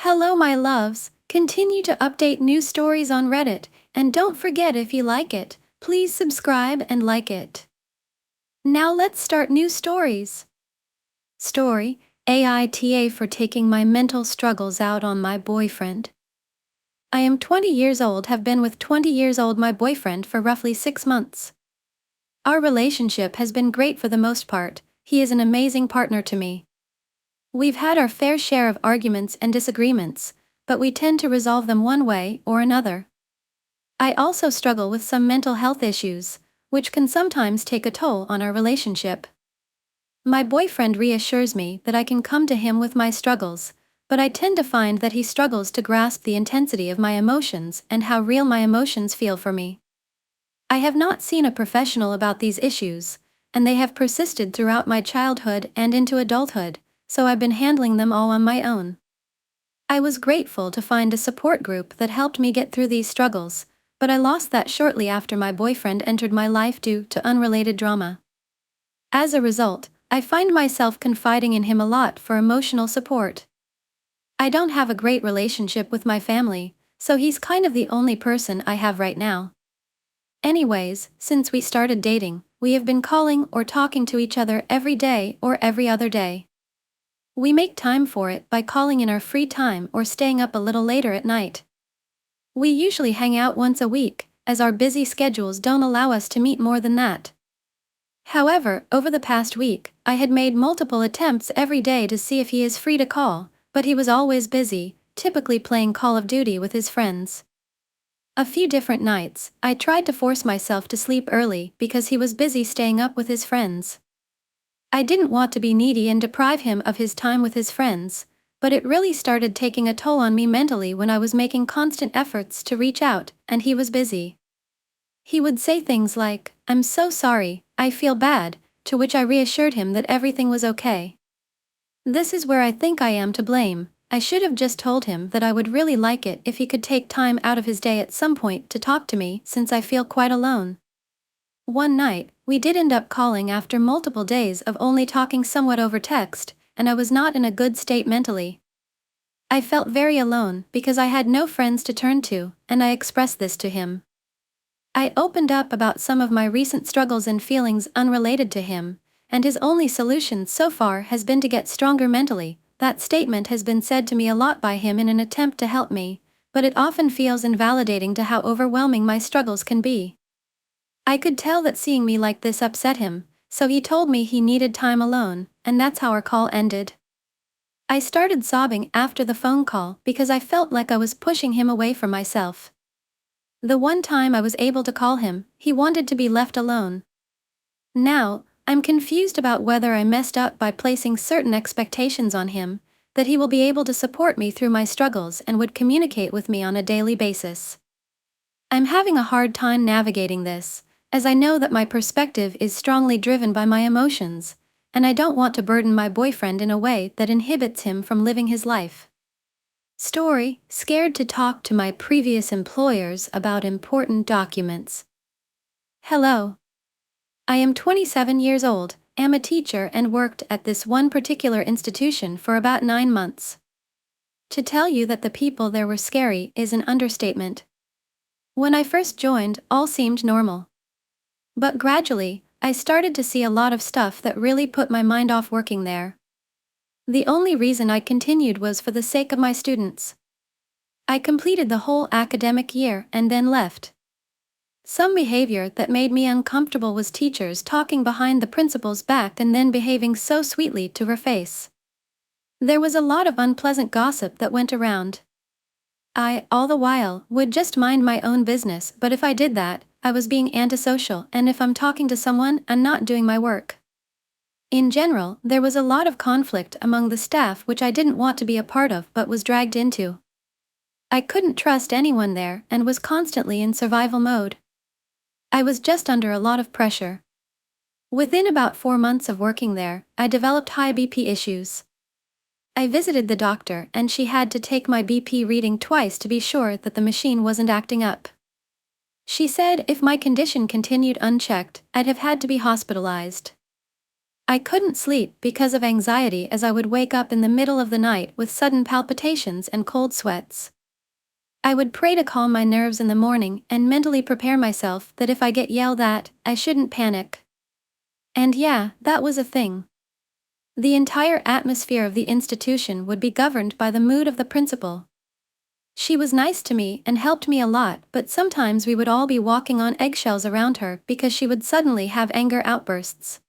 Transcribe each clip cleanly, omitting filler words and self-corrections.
Hello, my loves. Continue to update new stories on Reddit, and don't forget if you like it, please subscribe and like it. Now let's start new stories. Story: AITA for taking my mental struggles out on my boyfriend. I am 20 years old, have been with 20 years old my boyfriend for roughly 6 months. Our relationship has been great for the most part. He is an amazing partner to me. We've had our fair share of arguments and disagreements, but we tend to resolve them one way or another. I also struggle with some mental health issues, which can sometimes take a toll on our relationship. My boyfriend reassures me that I can come to him with my struggles, but I tend to find that he struggles to grasp the intensity of my emotions and how real my emotions feel for me. I have not seen a professional about these issues, and they have persisted throughout my childhood and into adulthood, so I've been handling them all on my own. I was grateful to find a support group that helped me get through these struggles, but I lost that shortly after my boyfriend entered my life due to unrelated drama. As a result, I find myself confiding in him a lot for emotional support. I don't have a great relationship with my family, so he's kind of the only person I have right now. Anyways, since we started dating, we have been calling or talking to each other every day or every other day. We make time for it by calling in our free time or staying up a little later at night. We usually hang out once a week, as our busy schedules don't allow us to meet more than that. However, over the past week, I had made multiple attempts every day to see if he is free to call, but he was always busy, typically playing Call of Duty with his friends. A few different nights, I tried to force myself to sleep early because he was busy staying up with his friends. I didn't want to be needy and deprive him of his time with his friends, but it really started taking a toll on me mentally when I was making constant efforts to reach out, and he was busy. He would say things like, "I'm so sorry, I feel bad," to which I reassured him that everything was okay. This is where I think I am to blame. I should have just told him that I would really like it if he could take time out of his day at some point to talk to me, since I feel quite alone. One night, we did end up calling after multiple days of only talking somewhat over text, and I was not in a good state mentally. I felt very alone because I had no friends to turn to, and I expressed this to him. I opened up about some of my recent struggles and feelings unrelated to him, and his only solution so far has been to get stronger mentally. That statement has been said to me a lot by him in an attempt to help me, but it often feels invalidating to how overwhelming my struggles can be. I could tell that seeing me like this upset him, so he told me he needed time alone, and that's how our call ended. I started sobbing after the phone call because I felt like I was pushing him away from myself. The one time I was able to call him, he wanted to be left alone. Now, I'm confused about whether I messed up by placing certain expectations on him, that he will be able to support me through my struggles and would communicate with me on a daily basis. I'm having a hard time navigating this, as I know that my perspective is strongly driven by my emotions, and I don't want to burden my boyfriend in a way that inhibits him from living his life. Story: scared to talk to my previous employers about important documents. Hello. I am 27 years old, am a teacher and worked at this one particular institution for about 9 months. To tell you that the people there were scary is an understatement. When I first joined, all seemed normal. But gradually, I started to see a lot of stuff that really put my mind off working there. The only reason I continued was for the sake of my students. I completed the whole academic year and then left. Some behavior that made me uncomfortable was teachers talking behind the principal's back and then behaving so sweetly to her face. There was a lot of unpleasant gossip that went around. I, all the while, would just mind my own business, but if I did that, I was being antisocial, and if I'm talking to someone, I'm not doing my work. In general, there was a lot of conflict among the staff which I didn't want to be a part of but was dragged into. I couldn't trust anyone there and was constantly in survival mode. I was just under a lot of pressure. Within about 4 months of working there, I developed high BP issues. I visited the doctor and she had to take my BP reading twice to be sure that the machine wasn't acting up. She said if my condition continued unchecked, I'd have had to be hospitalized. I couldn't sleep because of anxiety, as I would wake up in the middle of the night with sudden palpitations and cold sweats. I would pray to calm my nerves in the morning and mentally prepare myself that if I get yelled at, I shouldn't panic. And yeah, that was a thing. The entire atmosphere of the institution would be governed by the mood of the principal. She was nice to me and helped me a lot, but sometimes we would all be walking on eggshells around her because she would suddenly have anger outbursts.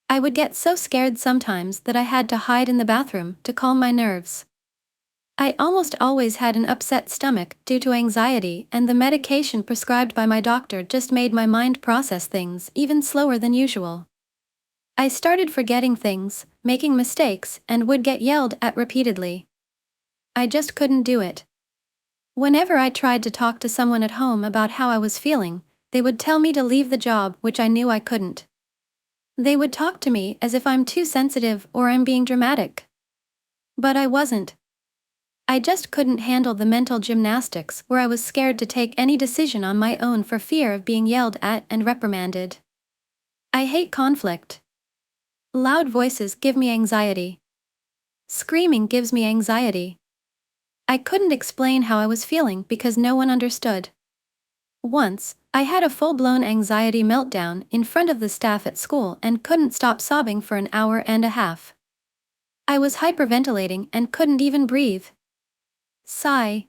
I would get so scared sometimes that I had to hide in the bathroom to calm my nerves. I almost always had an upset stomach due to anxiety, and the medication prescribed by my doctor just made my mind process things even slower than usual. I started forgetting things, making mistakes, and would get yelled at repeatedly. I just couldn't do it. Whenever I tried to talk to someone at home about how I was feeling, they would tell me to leave the job, which I knew I couldn't. They would talk to me as if I'm too sensitive or I'm being dramatic. But I wasn't. I just couldn't handle the mental gymnastics where I was scared to take any decision on my own for fear of being yelled at and reprimanded. I hate conflict. Loud voices give me anxiety. Screaming gives me anxiety. I couldn't explain how I was feeling because no one understood. Once, I had a full-blown anxiety meltdown in front of the staff at school and couldn't stop sobbing for an hour and a half. I was hyperventilating and couldn't even breathe. Sigh.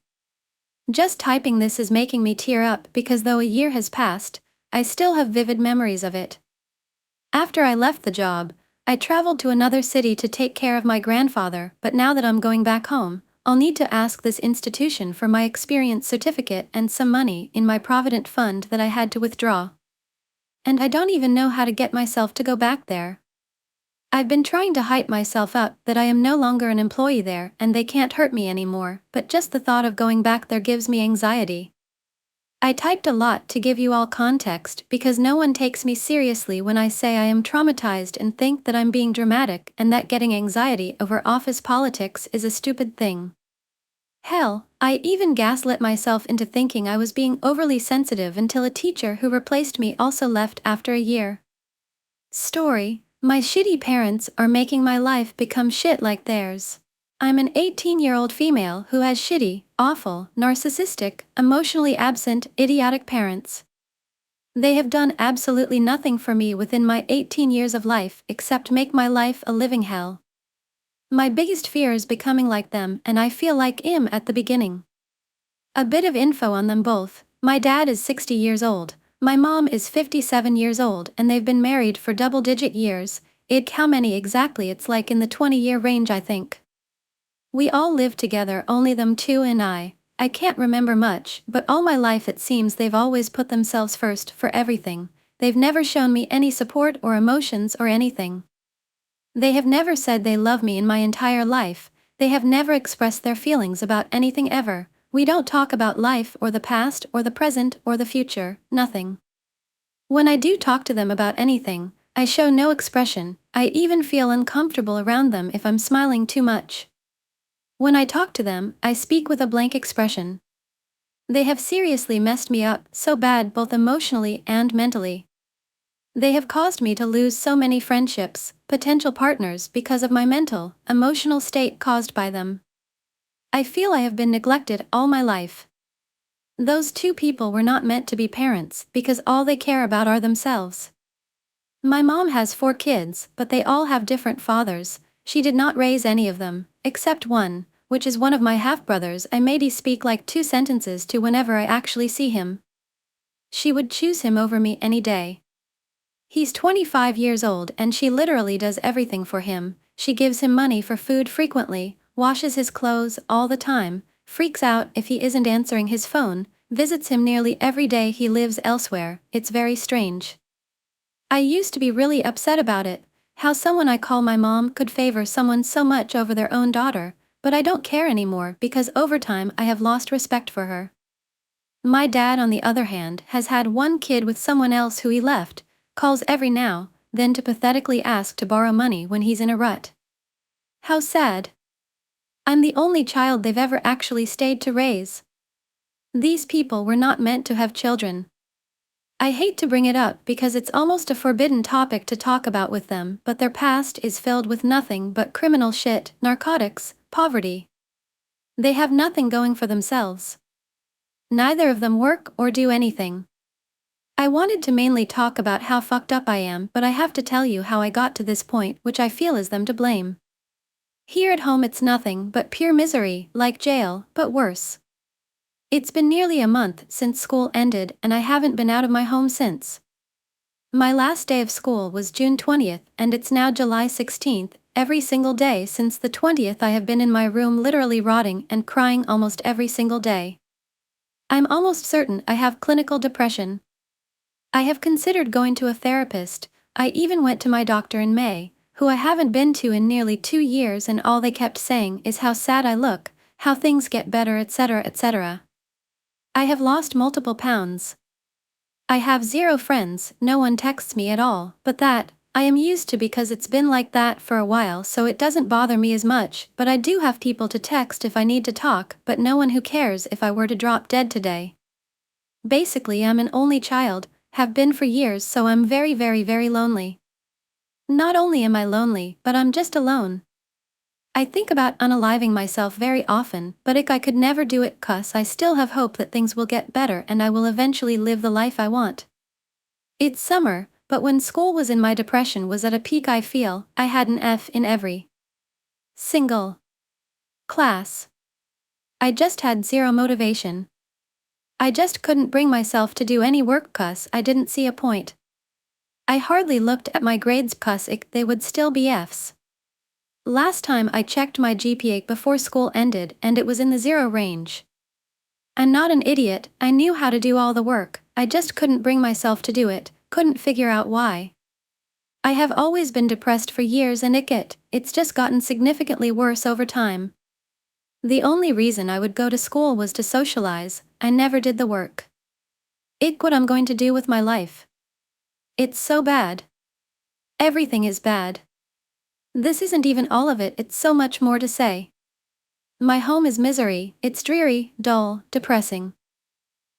Just typing this is making me tear up because though a year has passed, I still have vivid memories of it. After I left the job, I traveled to another city to take care of my grandfather, but now that I'm going back home, I'll need to ask this institution for my experience certificate and some money in my provident fund that I had to withdraw. And I don't even know how to get myself to go back there. I've been trying to hype myself up that I am no longer an employee there and they can't hurt me anymore, but just the thought of going back there gives me anxiety. I typed a lot to give you all context because no one takes me seriously when I say I am traumatized and think that I'm being dramatic and that getting anxiety over office politics is a stupid thing. Hell, I even gaslit myself into thinking I was being overly sensitive until a teacher who replaced me also left after a year. Story: my shitty parents are making my life become shit like theirs. I'm an 18-year-old female who has shitty, awful, narcissistic, emotionally absent, idiotic parents. They have done absolutely nothing for me within my 18 years of life except make my life a living hell. My biggest fear is becoming like them, and I feel like I'm at the beginning. A bit of info on them both: my dad is 60 years old, my mom is 57 years old, and they've been married for double-digit years. How many exactly? It's like in the 20-year range, I think. We all live together, only them two and I. I can't remember much, but all my life it seems they've always put themselves first for everything. They've never shown me any support or emotions or anything. They have never said they love me in my entire life. They have never expressed their feelings about anything ever. We don't talk about life or the past or the present or the future, nothing. When I do talk to them about anything, I show no expression. I even feel uncomfortable around them if I'm smiling too much. When I talk to them, I speak with a blank expression. They have seriously messed me up so bad, both emotionally and mentally. They have caused me to lose so many friendships, potential partners, because of my mental, emotional state caused by them. I feel I have been neglected all my life. Those two people were not meant to be parents because all they care about are themselves. My mom has 4 kids, but they all have different fathers. She did not raise any of them, except one, which is one of my half-brothers. I maybe speak like 2 sentences to whenever I actually see him. She would choose him over me any day. He's 25 years old and she literally does everything for him. She gives him money for food frequently, washes his clothes all the time, freaks out if he isn't answering his phone, visits him nearly every day. He lives elsewhere. It's very strange. I used to be really upset about it, how someone I call my mom could favor someone so much over their own daughter, but I don't care anymore because over time I have lost respect for her. My dad, on the other hand, has had 1 kid with someone else who he left, calls every now, then to pathetically ask to borrow money when he's in a rut. How sad. I'm the only child they've ever actually stayed to raise. These people were not meant to have children. I hate to bring it up because it's almost a forbidden topic to talk about with them, but their past is filled with nothing but criminal shit, narcotics, poverty. They have nothing going for themselves. Neither of them work or do anything. I wanted to mainly talk about how fucked up I am, but I have to tell you how I got to this point, which I feel is them to blame. Here at home it's nothing but pure misery, like jail, but worse. It's been nearly a month since school ended and I haven't been out of my home since. My last day of school was June 20th and it's now July 16th. Every single day since the 20th I have been in my room literally rotting and crying almost every single day. I'm almost certain I have clinical depression. I have considered going to a therapist. I even went to my doctor in May, who I haven't been to in nearly 2 years, and all they kept saying is how sad I look, how things get better, etc., etc. I have lost multiple pounds. I have zero friends, no one texts me at all, but that, I am used to because it's been like that for a while, so it doesn't bother me as much, but I do have people to text if I need to talk, but no one who cares if I were to drop dead today. Basically, I'm an only child, have been for years, so I'm very, very, very lonely. Not only am I lonely, but I'm just alone. I think about unaliving myself very often, but I could never do it 'cause I still have hope that things will get better and I will eventually live the life I want. It's summer, but when school was in my depression was at a peak I feel, I had an F in every single class. I just had zero motivation. I just couldn't bring myself to do any work 'cause I didn't see a point. I hardly looked at my grades 'cause they would still be Fs. Last time I checked my GPA before school ended and it was in the 0 range. I'm not an idiot, I knew how to do all the work, I just couldn't bring myself to do it, couldn't figure out why. I have always been depressed for years and it's just gotten significantly worse over time. The only reason I would go to school was to socialize, I never did the work. What I'm going to do with my life. It's so bad. Everything is bad. This isn't even all of it, it's so much more to say. My home is misery, it's dreary, dull, depressing.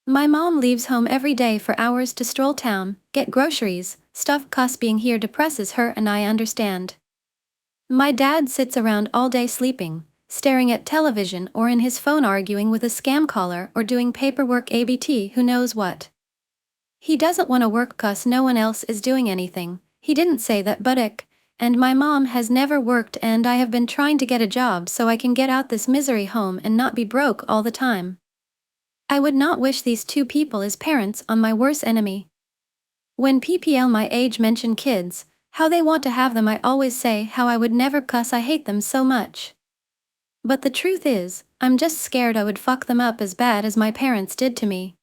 My mom leaves home every day for hours to stroll town, get groceries, stuff 'cause being here depresses her and I understand. My dad sits around all day sleeping, staring at television or in his phone arguing with a scam caller or doing paperwork ABT who knows what. He doesn't want to work 'cause no one else is doing anything, he didn't say that but and my mom has never worked and I have been trying to get a job so I can get out this misery home and not be broke all the time. I would not wish these two people as parents on my worst enemy. When PPL my age mention kids, how they want to have them, I always say how I would never 'cause I hate them so much. But the truth is, I'm just scared I would fuck them up as bad as my parents did to me.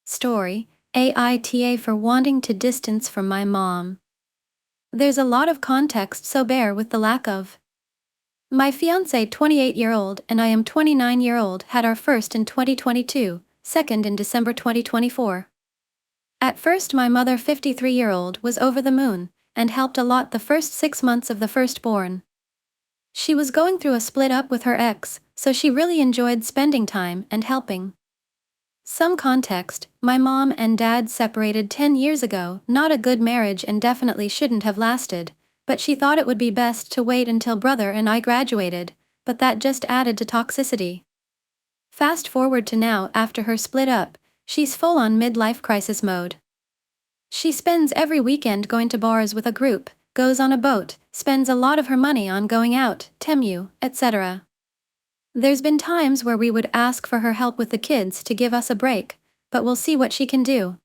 Story, AITA for wanting to distance from my mom. There's a lot of context, so bear with the lack of. My fiancé 28-year-old and I am 29-year-old had our first in 2022, second in December 2024. At first my mother 53-year-old was over the moon, and helped a lot the first 6 months of the firstborn. She was going through a split up with her ex, so she really enjoyed spending time and helping. Some context, my mom and dad separated 10 years ago, not a good marriage and definitely shouldn't have lasted, but she thought it would be best to wait until brother and I graduated, but that just added to toxicity. Fast forward to now, after her split up, she's full on midlife crisis mode. She spends every weekend going to bars with a group, goes on a boat, spends a lot of her money on going out, Temu, etc. There's been times where we would ask for her help with the kids to give us a break, but we'll see what she can do.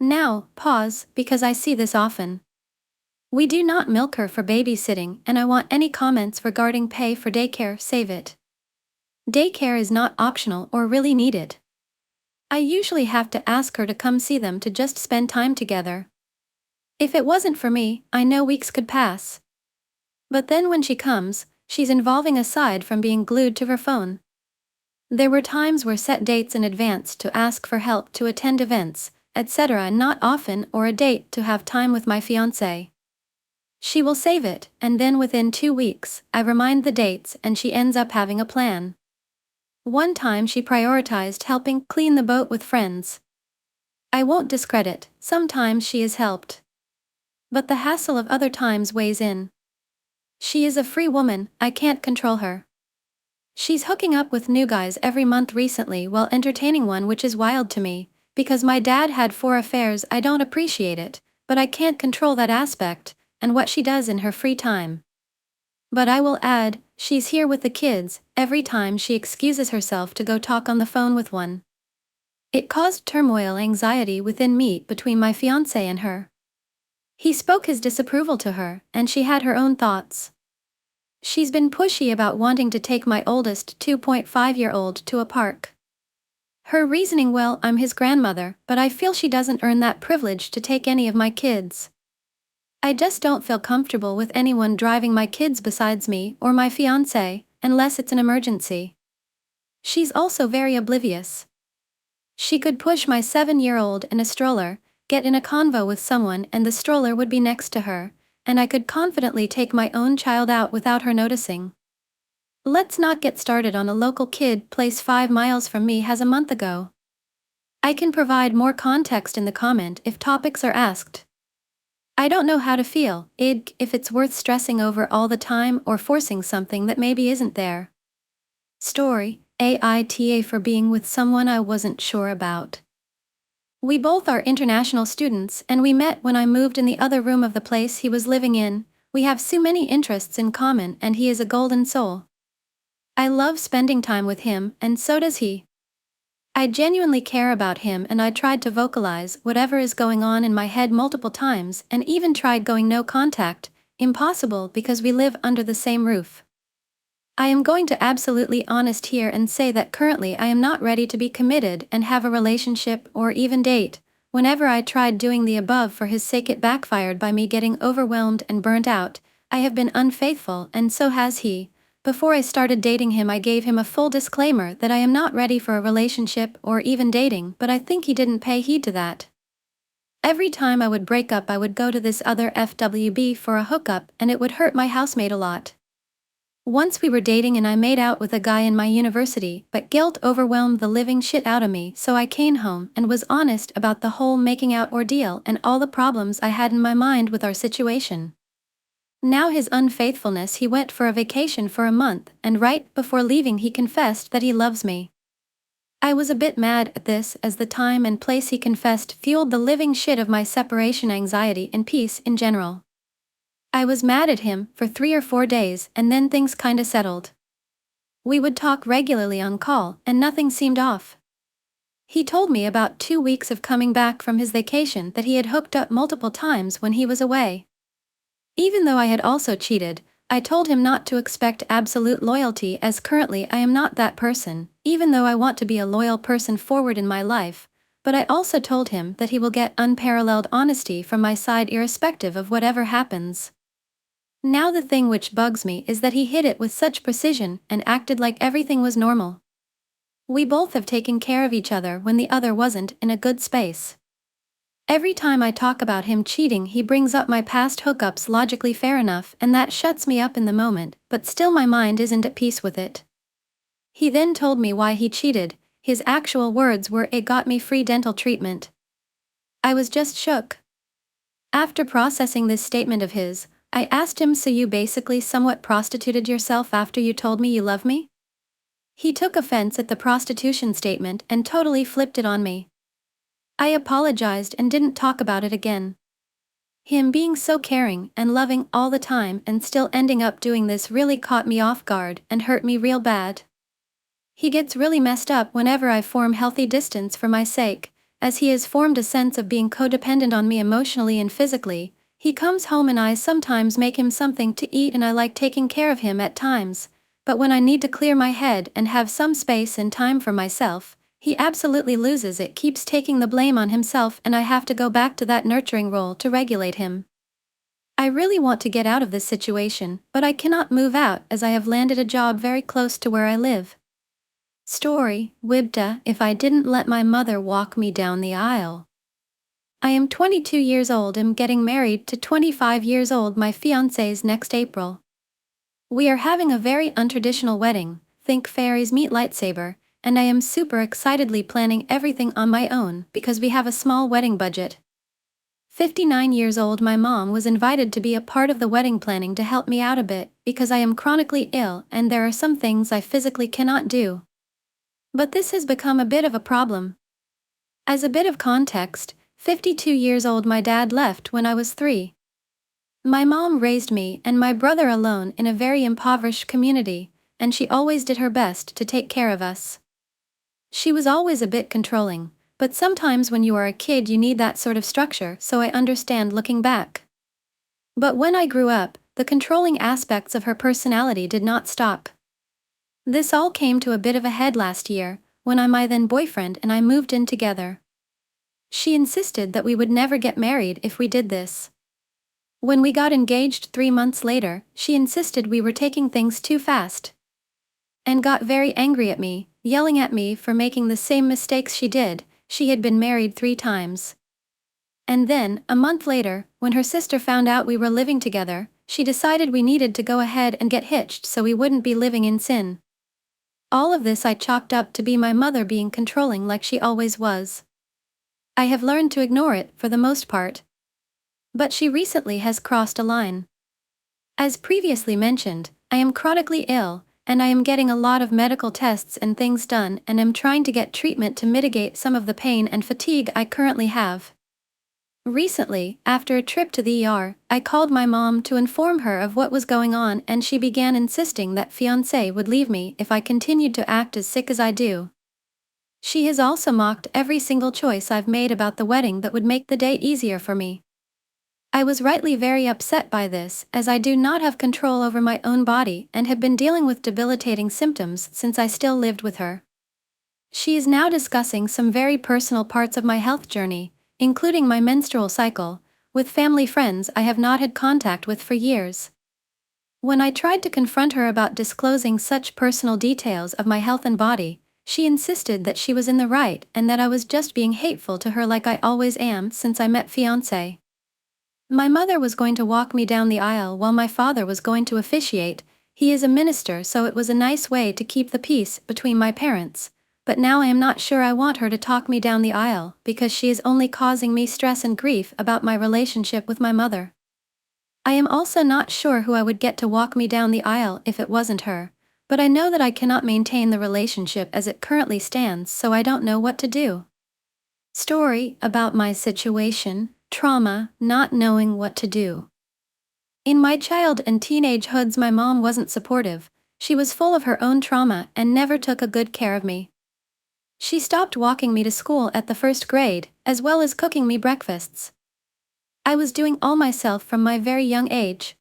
Now, pause, because I see this often. We do not milk her for babysitting, and I want any comments regarding pay for daycare, save it. Daycare is not optional or really needed. I usually have to ask her to come see them to just spend time together. If it wasn't for me, I know weeks could pass. But then when she comes, she's involving aside from being glued to her phone. There were times where set dates in advance to ask for help to attend events, etc., and not often, or a date to have time with my fiancé. She will save it, and then within 2 weeks, I remind the dates and she ends up having a plan. One time she prioritized helping clean the boat with friends. I won't discredit, sometimes she is helped. But the hassle of other times weighs in. She is a free woman, I can't control her. She's hooking up with new guys every month recently while entertaining one, which is wild to me, because my dad had 4 affairs. I don't appreciate it, but I can't control that aspect, and what she does in her free time. But I will add, she's here with the kids, every time she excuses herself to go talk on the phone with one. It caused turmoil, anxiety within me between my fiancé and her. He spoke his disapproval to her, and she had her own thoughts. She's been pushy about wanting to take my oldest 2.5-year-old to a park. Her reasoning, well, I'm his grandmother, but I feel she doesn't earn that privilege to take any of my kids. I just don't feel comfortable with anyone driving my kids besides me or my fiancé, unless it's an emergency. She's also very oblivious. She could push my 7-year-old in a stroller, get in a convo with someone, and the stroller would be next to her, and I could confidently take my own child out without her noticing. Let's not get started on a local kid place 5 miles from me has a month ago. I can provide more context in the comment if topics are asked. I don't know how to feel, if it's worth stressing over all the time or forcing something that maybe isn't there. Story, AITA for being with someone I wasn't sure about. We both are international students and we met when I moved in the other room of the place he was living in. We have so many interests in common and he is a golden soul. I love spending time with him and so does he. I genuinely care about him and I tried to vocalize whatever is going on in my head multiple times and even tried going no contact, impossible because we live under the same roof. I am going to absolutely honest here and say that currently I am not ready to be committed and have a relationship or even date. Whenever I tried doing the above for his sake, it backfired by me getting overwhelmed and burnt out. I have been unfaithful and so has he. Before I started dating him, I gave him a full disclaimer that I am not ready for a relationship or even dating, but I think he didn't pay heed to that. Every time I would break up, I would go to this other FWB for a hookup and it would hurt my housemate a lot. Once we were dating and I made out with a guy in my university, but guilt overwhelmed the living shit out of me, so I came home and was honest about the whole making out ordeal and all the problems I had in my mind with our situation. Now his unfaithfulness, he went for a vacation for a month, and right before leaving he confessed that he loves me. I was a bit mad at this, as the time and place he confessed fueled the living shit of my separation anxiety and peace in general. I was mad at him for 3 or 4 days and then things kinda settled. We would talk regularly on call and nothing seemed off. He told me about 2 weeks of coming back from his vacation that he had hooked up multiple times when he was away. Even though I had also cheated, I told him not to expect absolute loyalty, as currently I am not that person, even though I want to be a loyal person forward in my life, but I also told him that he will get unparalleled honesty from my side irrespective of whatever happens. Now the thing which bugs me is that he hit it with such precision and acted like everything was normal. We both have taken care of each other when the other wasn't in a good space. Every time I talk about him cheating, he brings up my past hookups, logically fair enough, and that shuts me up in the moment, but still my mind isn't at peace with it. He then told me why he cheated. His actual words were, "It got me free dental treatment." I was just shook. After processing this statement of his, I asked him, "So you basically somewhat prostituted yourself after you told me you love me?" He took offense at the prostitution statement and totally flipped it on me. I apologized and didn't talk about it again. Him being so caring and loving all the time and still ending up doing this really caught me off guard and hurt me real bad. He gets really messed up whenever I form healthy distance for my sake, as he has formed a sense of being codependent on me emotionally and physically. He comes home and I sometimes make him something to eat and I like taking care of him at times, but when I need to clear my head and have some space and time for myself, he absolutely loses it, keeps taking the blame on himself, and I have to go back to that nurturing role to regulate him. I really want to get out of this situation, but I cannot move out as I have landed a job very close to where I live. Story, Wibda, if I didn't let my mother walk me down the aisle. I am 22 years old and getting married to 25 years old my fiancé's next April. We are having a very untraditional wedding, think fairies meet lightsaber, and I am super excitedly planning everything on my own because we have a small wedding budget. 59 years old, my mom was invited to be a part of the wedding planning to help me out a bit because I am chronically ill and there are some things I physically cannot do. But this has become a bit of a problem. As a bit of context, 52 years old, my dad left when I was 3. My mom raised me and my brother alone in a very impoverished community, and she always did her best to take care of us. She was always a bit controlling, but sometimes when you are a kid you need that sort of structure, so I understand looking back. But when I grew up, the controlling aspects of her personality did not stop. This all came to a bit of a head last year, when my then boyfriend and I moved in together. She insisted that we would never get married if we did this. When we got engaged 3 months later, she insisted we were taking things too fast. And got very angry at me, yelling at me for making the same mistakes she did. She had been married 3 times. And then, a month later, when her sister found out we were living together, she decided we needed to go ahead and get hitched so we wouldn't be living in sin. All of this I chalked up to be my mother being controlling like she always was. I have learned to ignore it for the most part. But she recently has crossed a line. As previously mentioned, I am chronically ill, and I am getting a lot of medical tests and things done and am trying to get treatment to mitigate some of the pain and fatigue I currently have. Recently, after a trip to the ER, I called my mom to inform her of what was going on and she began insisting that fiancé would leave me if I continued to act as sick as I do. She has also mocked every single choice I've made about the wedding that would make the day easier for me. I was rightly very upset by this, as I do not have control over my own body and have been dealing with debilitating symptoms since I still lived with her. She is now discussing some very personal parts of my health journey, including my menstrual cycle, with family friends I have not had contact with for years. When I tried to confront her about disclosing such personal details of my health and body, she insisted that she was in the right and that I was just being hateful to her like I always am since I met fiancé. My mother was going to walk me down the aisle while my father was going to officiate. He is a minister, so it was a nice way to keep the peace between my parents, but now I am not sure I want her to talk me down the aisle because she is only causing me stress and grief about my relationship with my mother. I am also not sure who I would get to walk me down the aisle if it wasn't her, but I know that I cannot maintain the relationship as it currently stands, so I don't know what to do. Story about my situation: trauma, not knowing what to do. In my child and teenage hoods, my mom wasn't supportive. She was full of her own trauma and never took a good care of me. She stopped walking me to school at the 1st grade, as well as cooking me breakfasts. I was doing all myself from my very young age.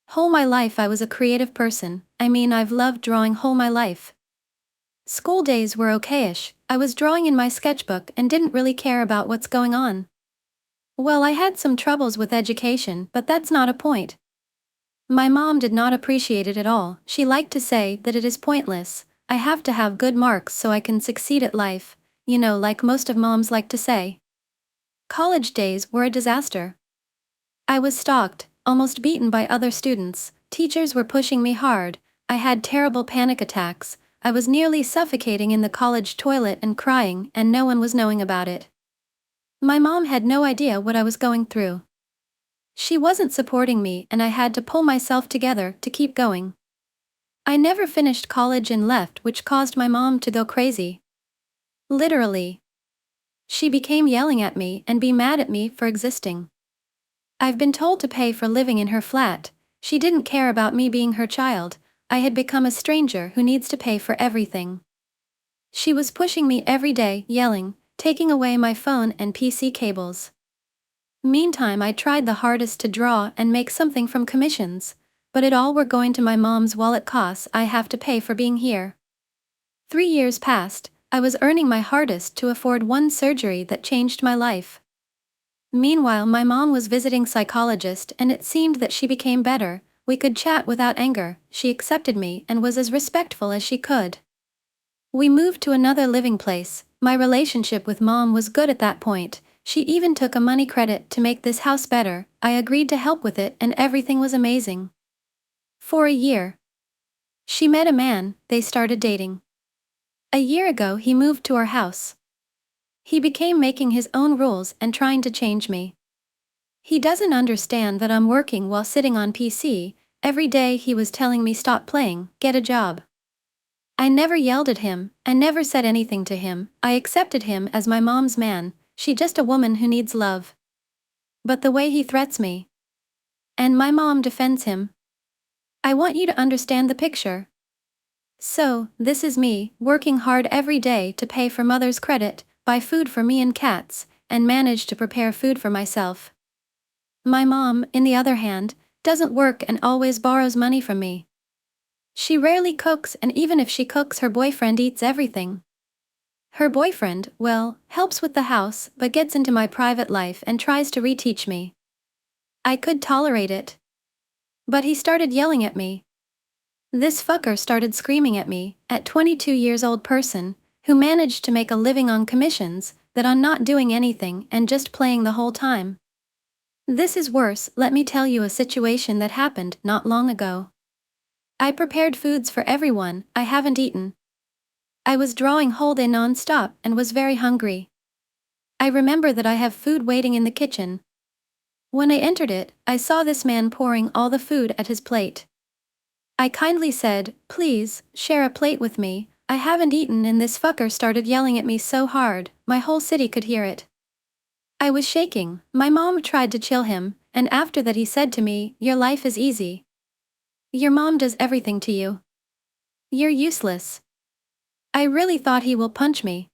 Whole my life I was a creative person. I've loved drawing whole my life. School days were okayish. I was drawing in my sketchbook and didn't really care about what's going on. Well, I had some troubles with education, but that's not a point. My mom did not appreciate it at all. She liked to say that it is pointless. I have to have good marks so I can succeed at life, like most of moms like to say. College days were a disaster. I was stalked, almost beaten by other students, teachers were pushing me hard, I had terrible panic attacks, I was nearly suffocating in the college toilet and crying, and no one was knowing about it. My mom had no idea what I was going through. She wasn't supporting me and I had to pull myself together to keep going. I never finished college and left, which caused my mom to go crazy. Literally. She became yelling at me and be mad at me for existing. I've been told to pay for living in her flat. She didn't care about me being her child. I had become a stranger who needs to pay for everything. She was pushing me every day, yelling, taking away my phone and PC cables. Meantime, I tried the hardest to draw and make something from commissions, but it all were going to my mom's wallet costs I have to pay for being here. 3 years passed, I was earning my hardest to afford one surgery that changed my life. Meanwhile, my mom was visiting psychologist and it seemed that she became better. We could chat without anger, she accepted me and was as respectful as she could. We moved to another living place. My relationship with mom was good at that point. She even took a money credit to make this house better. I agreed to help with it and everything was amazing. For a year. She met a man, they started dating. A year ago he moved to our house. He became making his own rules and trying to change me. He doesn't understand that I'm working while sitting on PC. Every day he was telling me stop playing, get a job. I never yelled at him, I never said anything to him, I accepted him as my mom's man, she just a woman who needs love. But the way he threats me. And my mom defends him. I want you to understand the picture. So, this is me, working hard every day to pay for mother's credit, buy food for me and cats, and manage to prepare food for myself. My mom, in the other hand, doesn't work and always borrows money from me. She rarely cooks, and even if she cooks, her boyfriend eats everything. Her boyfriend, well, helps with the house but gets into my private life and tries to reteach me. I could tolerate it. But he started yelling at me. This fucker started screaming at me, at 22 years old person, who managed to make a living on commissions, that I'm not doing anything and just playing the whole time. This is worse. Let me tell you a situation that happened not long ago. I prepared foods for everyone I haven't eaten. I was drawing whole day non-stop and was very hungry. I remember that I have food waiting in the kitchen. When I entered it, I saw this man pouring all the food at his plate. I kindly said, please, share a plate with me, I haven't eaten, and this fucker started yelling at me so hard, my whole city could hear it. I was shaking. My mom tried to chill him, and after that he said to me, your life is easy. Your mom does everything to you. You're useless. I really thought he will punch me.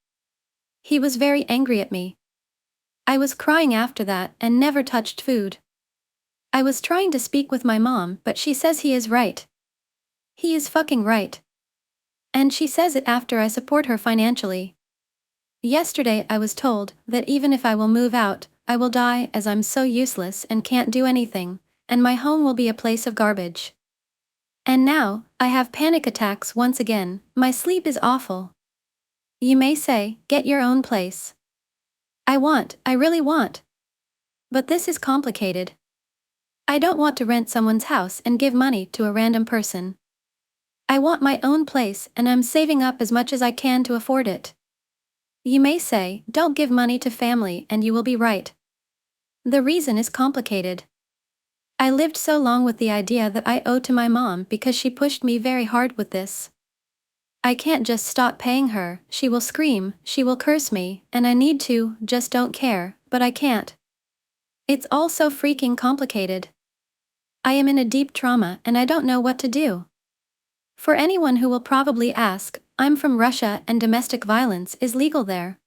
He was very angry at me. I was crying after that and never touched food. I was trying to speak with my mom, but she says he is right. He is fucking right. And she says it after I support her financially. Yesterday I was told that even if I will move out, I will die as I'm so useless and can't do anything, and my home will be a place of garbage. And now, I have panic attacks once again, my sleep is awful. You may say, get your own place. I really want. But this is complicated. I don't want to rent someone's house and give money to a random person. I want my own place, and I'm saving up as much as I can to afford it. You may say, don't give money to family, and you will be right. The reason is complicated. I lived so long with the idea that I owe to my mom because she pushed me very hard with this. I can't just stop paying her, she will scream, she will curse me, and I need to, just don't care, but I can't. It's all so freaking complicated. I am in a deep trauma and I don't know what to do. For anyone who will probably ask, I'm from Russia and domestic violence is legal there.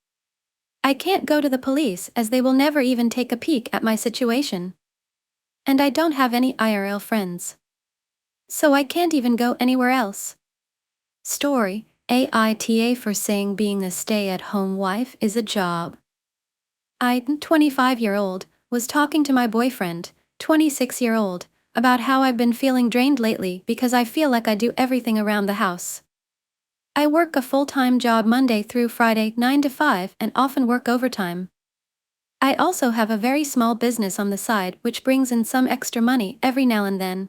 I can't go to the police as they will never even take a peek at my situation. And I don't have any IRL friends. So I can't even go anywhere else. Story, AITA for saying being a stay-at-home wife is a job. I, 25-year-old, was talking to my boyfriend, 26-year-old, about how I've been feeling drained lately because I feel like I do everything around the house. I work a full-time job Monday through Friday 9 to 5 and often work overtime. I also have a very small business on the side which brings in some extra money every now and then.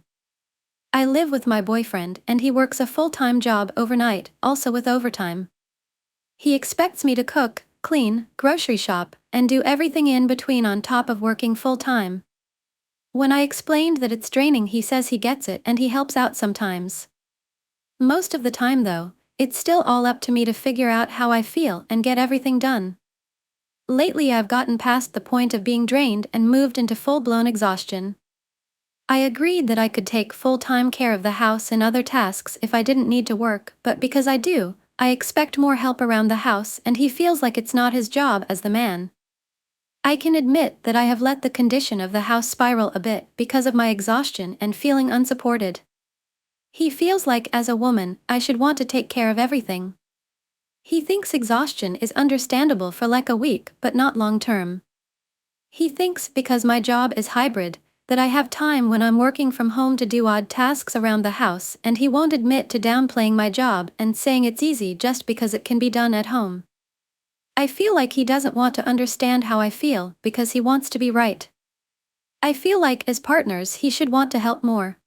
I live with my boyfriend and he works a full-time job overnight, also with overtime. He expects me to cook, clean, grocery shop, and do everything in between on top of working full-time. When I explained that it's draining, he says he gets it and he helps out sometimes. Most of the time though, it's still all up to me to figure out how I feel and get everything done. Lately I've gotten past the point of being drained and moved into full-blown exhaustion. I agreed that I could take full-time care of the house and other tasks if I didn't need to work, but because I do, I expect more help around the house and he feels like it's not his job as the man. I can admit that I have let the condition of the house spiral a bit because of my exhaustion and feeling unsupported. He feels like as a woman, I should want to take care of everything. He thinks exhaustion is understandable for like a week but not long-term. He thinks because my job is hybrid, that I have time when I'm working from home to do odd tasks around the house, and he won't admit to downplaying my job and saying it's easy just because it can be done at home. I feel like he doesn't want to understand how I feel because he wants to be right. I feel like as partners he should want to help more.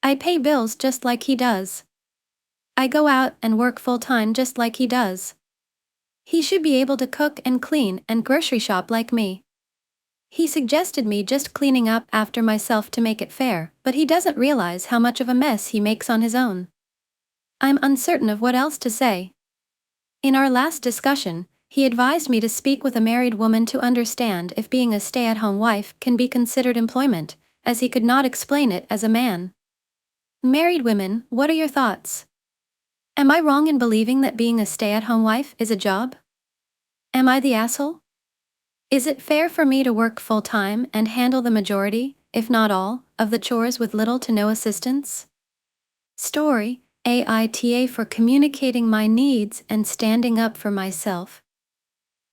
I pay bills just like he does. I go out and work full-time just like he does. He should be able to cook and clean and grocery shop like me. He suggested me just cleaning up after myself to make it fair, but he doesn't realize how much of a mess he makes on his own. I'm uncertain of what else to say. In our last discussion, he advised me to speak with a married woman to understand if being a stay-at-home wife can be considered employment, as he could not explain it as a man. Married women, what are your thoughts? Am I wrong in believing that being a stay-at-home wife is a job? Am I the asshole? Is it fair for me to work full-time and handle the majority, if not all, of the chores with little to no assistance? Story, AITA for communicating my needs and standing up for myself.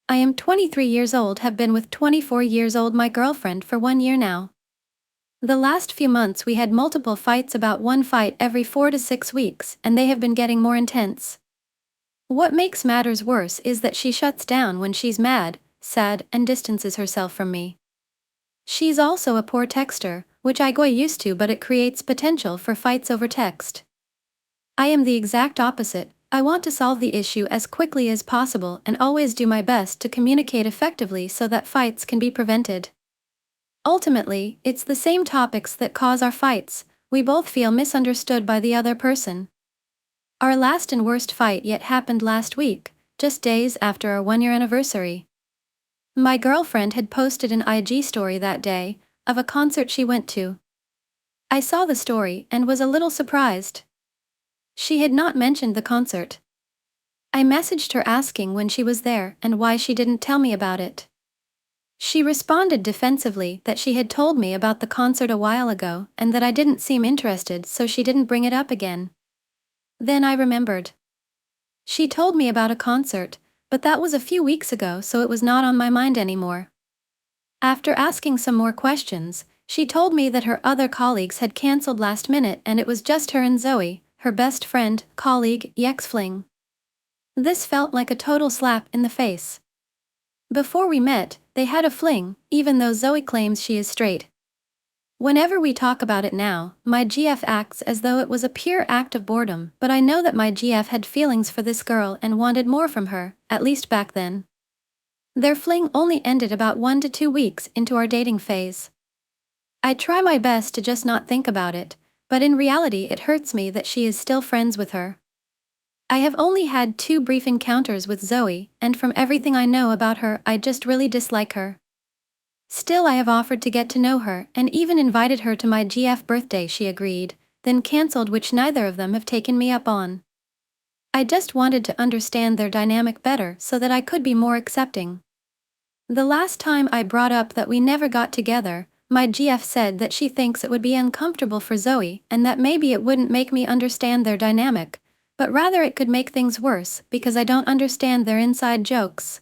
I am 23 years old, have been with 24 years old my girlfriend for 1 year now. The last few months we had multiple fights, about one fight every 4 to 6 weeks, and they have been getting more intense. What makes matters worse is that she shuts down when she's mad, sad, and distances herself from me. She's also a poor texter, which I got used to, but it creates potential for fights over text. I am the exact opposite. I want to solve the issue as quickly as possible and always do my best to communicate effectively so that fights can be prevented. Ultimately, it's the same topics that cause our fights. We both feel misunderstood by the other person. Our last and worst fight yet happened last week, just days after our 1 year anniversary. My girlfriend had posted an IG story that day, of a concert she went to. I saw the story and was a little surprised. She had not mentioned the concert. I messaged her asking when she was there and why she didn't tell me about it. She responded defensively that she had told me about the concert a while ago and that I didn't seem interested, so she didn't bring it up again. Then I remembered. She told me about a concert, but that was a few weeks ago, so it was not on my mind anymore. After asking some more questions, she told me that her other colleagues had cancelled last minute and it was just her and Zoe, her best friend, colleague, ex-fling. This felt like a total slap in the face. Before we met, they had a fling, even though Zoe claims she is straight. Whenever we talk about it now, my GF acts as though it was a pure act of boredom, but I know that my GF had feelings for this girl and wanted more from her, at least back then. Their fling only ended about 1 to 2 weeks into our dating phase. I try my best to just not think about it, but in reality it hurts me that she is still friends with her. I have only had 2 brief encounters with Zoe, and from everything I know about her, I just really dislike her. Still, I have offered to get to know her and even invited her to my GF birthday. She agreed, then cancelled, which neither of them have taken me up on. I just wanted to understand their dynamic better so that I could be more accepting. The last time I brought up that we never got together, my GF said that she thinks it would be uncomfortable for Zoe and that maybe it wouldn't make me understand their dynamic, but rather it could make things worse because I don't understand their inside jokes.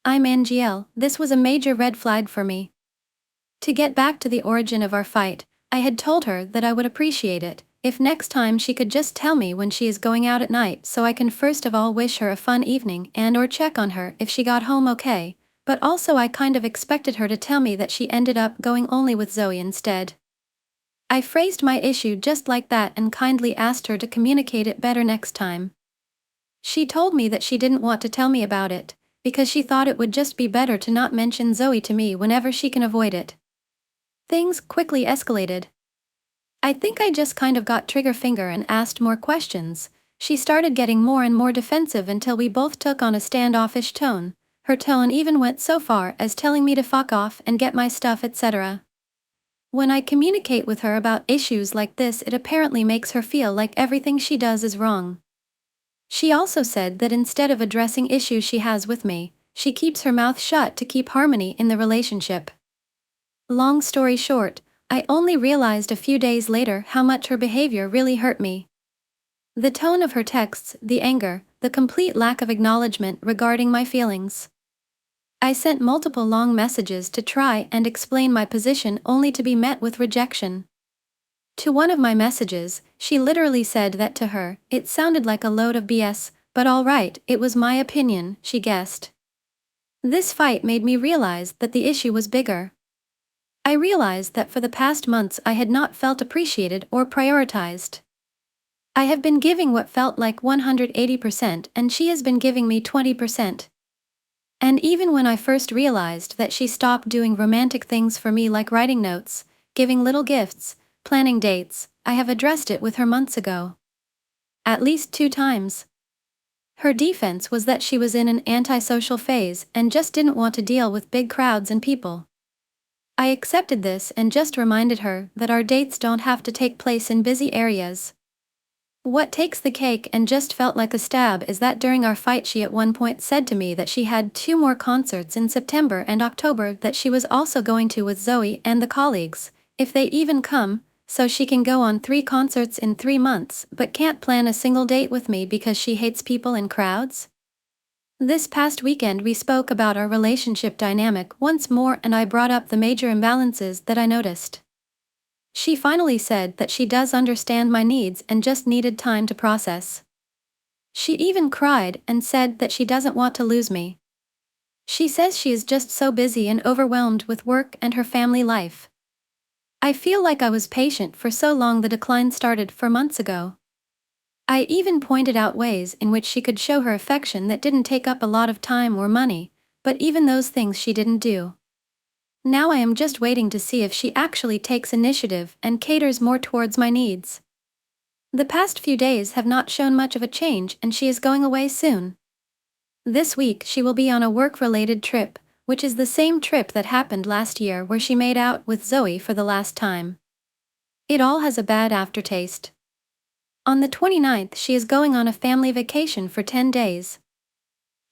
I'm NGL, this was a major red flag for me. To get back to the origin of our fight, I had told her that I would appreciate it if next time she could just tell me when she is going out at night so I can first of all wish her a fun evening and or check on her if she got home okay, but also I kind of expected her to tell me that she ended up going only with Zoe instead. I phrased my issue just like that and kindly asked her to communicate it better next time. She told me that she didn't want to tell me about it, because she thought it would just be better to not mention Zoe to me whenever she can avoid it. Things quickly escalated. I think I just kind of got trigger finger and asked more questions. She started getting more and more defensive until we both took on a standoffish tone. Her tone even went so far as telling me to fuck off and get my stuff, etc. When I communicate with her about issues like this, it apparently makes her feel like everything she does is wrong. She also said that instead of addressing issues she has with me, she keeps her mouth shut to keep harmony in the relationship. Long story short, I only realized a few days later how much her behavior really hurt me. The tone of her texts, the anger, the complete lack of acknowledgement regarding my feelings. I sent multiple long messages to try and explain my position only to be met with rejection. To one of my messages, she literally said that to her, it sounded like a load of BS, but alright, it was my opinion, she guessed. This fight made me realize that the issue was bigger. I realized that for the past months I had not felt appreciated or prioritized. I have been giving what felt like 180% and she has been giving me 20%. And even when I first realized that she stopped doing romantic things for me like writing notes, giving little gifts, planning dates, I have addressed it with her months ago. At least 2 times. Her defense was that she was in an antisocial phase and just didn't want to deal with big crowds and people. I accepted this and just reminded her that our dates don't have to take place in busy areas. What takes the cake and just felt like a stab is that during our fight she at one point said to me that she had 2 more concerts in September and October that she was also going to with Zoe and the colleagues, if they even come, so she can go on 3 concerts in 3 months but can't plan a single date with me because she hates people in crowds? This past weekend we spoke about our relationship dynamic once more and I brought up the major imbalances that I noticed. She finally said that she does understand my needs and just needed time to process. She even cried and said that she doesn't want to lose me. She says she is just so busy and overwhelmed with work and her family life. I feel like I was patient for so long. The decline started 4 months ago. I even pointed out ways in which she could show her affection that didn't take up a lot of time or money, but even those things she didn't do. Now I am just waiting to see if she actually takes initiative and caters more towards my needs. The past few days have not shown much of a change and she is going away soon. This week she will be on a work-related trip, which is the same trip that happened last year where she made out with Zoe for the last time. It all has a bad aftertaste. On the 29th she is going on a family vacation for 10 days.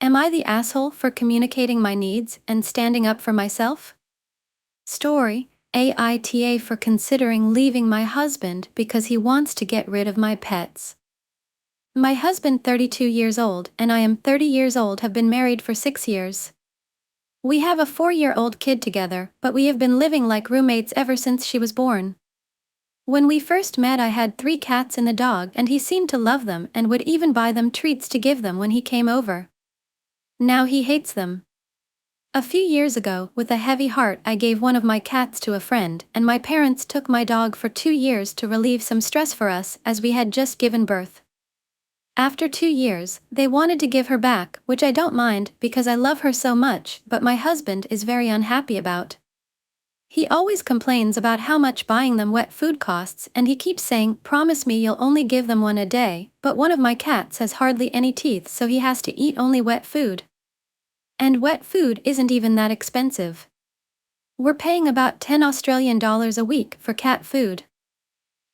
Am I the asshole for communicating my needs and standing up for myself? Story, AITA for considering leaving my husband because he wants to get rid of my pets. My husband, 32 years old, and I am 30 years old, have been married for 6 years. We have a 4-year-old kid together, but we have been living like roommates ever since she was born. When we first met I had 3 cats and a dog and he seemed to love them and would even buy them treats to give them when he came over. Now he hates them. A few years ago, with a heavy heart, I gave one of my cats to a friend, and my parents took my dog for 2 years to relieve some stress for us as we had just given birth. After 2 years, they wanted to give her back, which I don't mind because I love her so much, but my husband is very unhappy about. He always complains about how much buying them wet food costs and he keeps saying, "Promise me you'll only give them one a day," but one of my cats has hardly any teeth so he has to eat only wet food. And wet food isn't even that expensive. We're paying about $10 a week for cat food.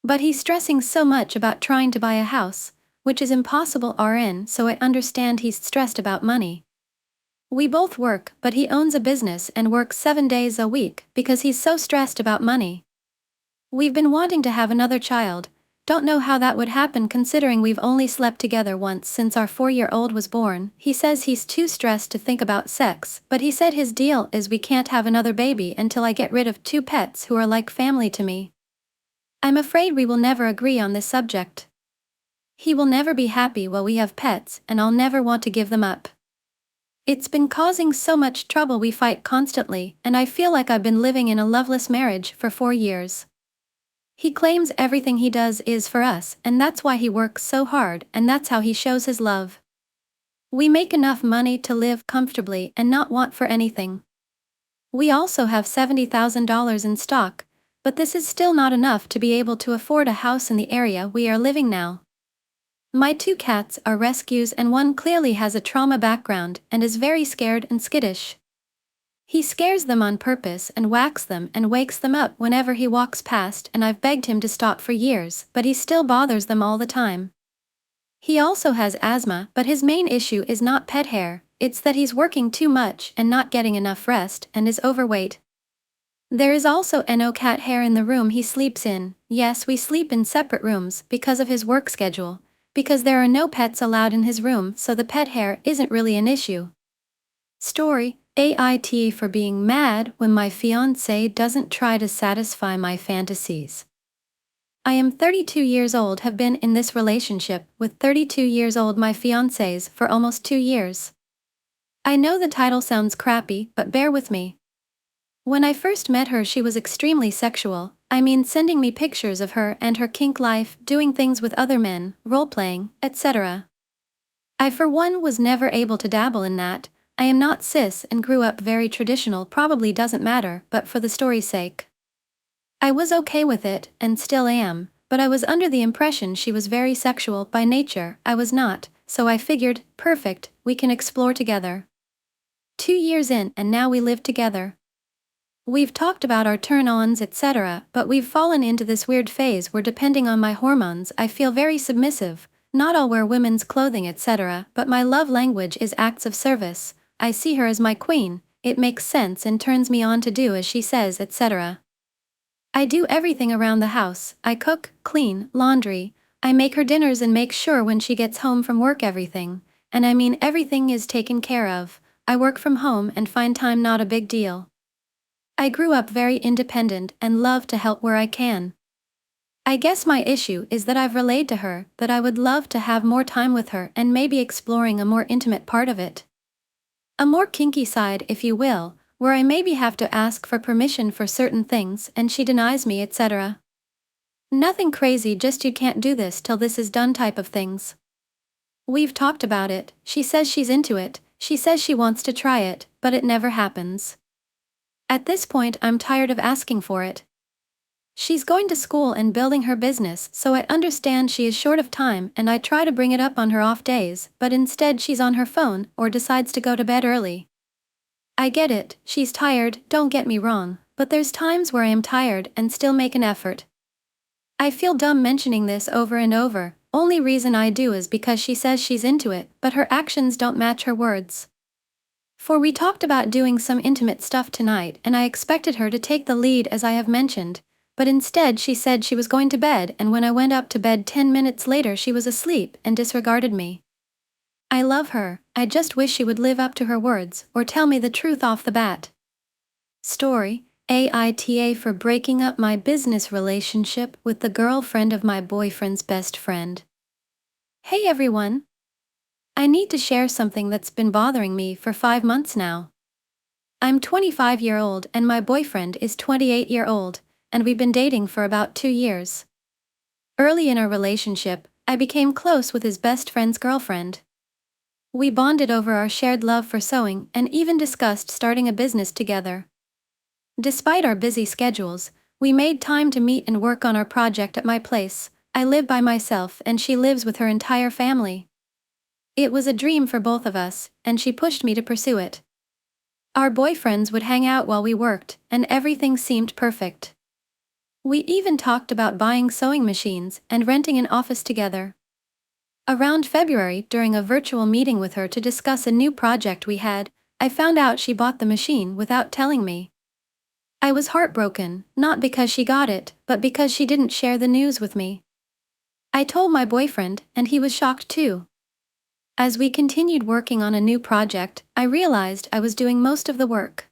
But he's stressing so much about trying to buy a house, which is impossible RN, so I understand he's stressed about money. We both work, but he owns a business and works 7 days a week because he's so stressed about money. We've been wanting to have another child, don't know how that would happen considering we've only slept together once since our 4-year-old was born. He says he's too stressed to think about sex, but he said his deal is we can't have another baby until I get rid of 2 pets who are like family to me. I'm afraid we will never agree on this subject. He will never be happy while we have pets and I'll never want to give them up. It's been causing so much trouble. We fight constantly and I feel like I've been living in a loveless marriage for 4 years. He claims everything he does is for us and that's why he works so hard and that's how he shows his love. We make enough money to live comfortably and not want for anything. We also have $70,000 in stock, but this is still not enough to be able to afford a house in the area we are living now. My 2 cats are rescues and one clearly has a trauma background and is very scared and skittish. He scares them on purpose and whacks them and wakes them up whenever he walks past, and I've begged him to stop for years, but he still bothers them all the time. He also has asthma, but his main issue is not pet hair, it's that he's working too much and not getting enough rest and is overweight. There is also no cat hair in the room he sleeps in. Yes, we sleep in separate rooms because of his work schedule, because there are no pets allowed in his room, so the pet hair isn't really an issue. Story, AITA for being mad when my fiancé doesn't try to satisfy my fantasies. I am 32 years old, have been in this relationship with 32 years old my fiancés for almost 2 years. I know the title sounds crappy, but bear with me. When I first met her she was extremely sexual, I mean sending me pictures of her and her kink life, doing things with other men, role-playing, etc. I for one was never able to dabble in that. I am not cis and grew up very traditional, probably doesn't matter, but for the story's sake. I was okay with it, and still am, but I was under the impression she was very sexual by nature. I was not, so I figured, perfect, we can explore together. 2 years in and now we live together. We've talked about our turn-ons etc., but we've fallen into this weird phase where depending on my hormones I feel very submissive. Not I'll wear women's clothing etc., but my love language is acts of service. I see her as my queen, it makes sense and turns me on to do as she says etc. I do everything around the house. I cook, clean, laundry. I make her dinners and make sure when she gets home from work everything, and I mean everything is taken care of. I work from home and find time not a big deal. I grew up very independent and love to help where I can. I guess my issue is that I've relayed to her that I would love to have more time with her and maybe exploring a more intimate part of it. A more kinky side, if you will, where I maybe have to ask for permission for certain things and she denies me etc. Nothing crazy, just you can't do this till this is done type of things. We've talked about it, she says she's into it, she says she wants to try it, but it never happens. At this point I'm tired of asking for it. She's going to school and building her business, so I understand she is short of time and I try to bring it up on her off days, but instead she's on her phone or decides to go to bed early. I get it, she's tired, don't get me wrong, but there's times where I am tired and still make an effort. I feel dumb mentioning this over and over, only reason I do is because she says she's into it, but her actions don't match her words. For we talked about doing some intimate stuff tonight and I expected her to take the lead as I have mentioned, but instead she said she was going to bed, and when I went up to bed 10 minutes later she was asleep and disregarded me. I love her, I just wish she would live up to her words or tell me the truth off the bat. Story: AITA for breaking up my business relationship with the girlfriend of my boyfriend's best friend. Hey everyone! I need to share something that's been bothering me for 5 months now. I'm 25-year-old and my boyfriend is 28-year-old, and we've been dating for about 2 years. Early in our relationship, I became close with his best friend's girlfriend. We bonded over our shared love for sewing and even discussed starting a business together. Despite our busy schedules, we made time to meet and work on our project at my place. I live by myself and she lives with her entire family. It was a dream for both of us, and she pushed me to pursue it. Our boyfriends would hang out while we worked, and everything seemed perfect. We even talked about buying sewing machines and renting an office together. Around February, during a virtual meeting with her to discuss a new project we had, I found out she bought the machine without telling me. I was heartbroken, not because she got it, but because she didn't share the news with me. I told my boyfriend, and he was shocked too. As we continued working on a new project, I realized I was doing most of the work.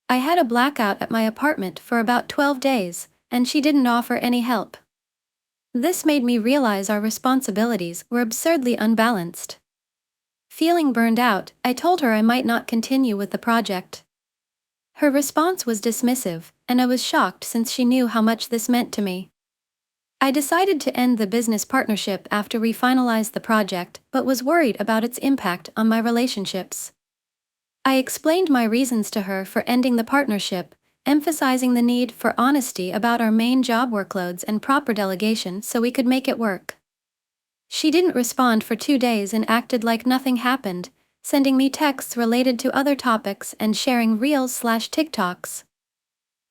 I had a blackout at my apartment for about 12 days, and she didn't offer any help. This made me realize our responsibilities were absurdly unbalanced. Feeling burned out, I told her I might not continue with the project. Her response was dismissive, and I was shocked since she knew how much this meant to me. I decided to end the business partnership after we finalized the project, but was worried about its impact on my relationships. I explained my reasons to her for ending the partnership, emphasizing the need for honesty about our main job workloads and proper delegation so we could make it work. She didn't respond for 2 days and acted like nothing happened, sending me texts related to other topics and sharing reels/TikToks.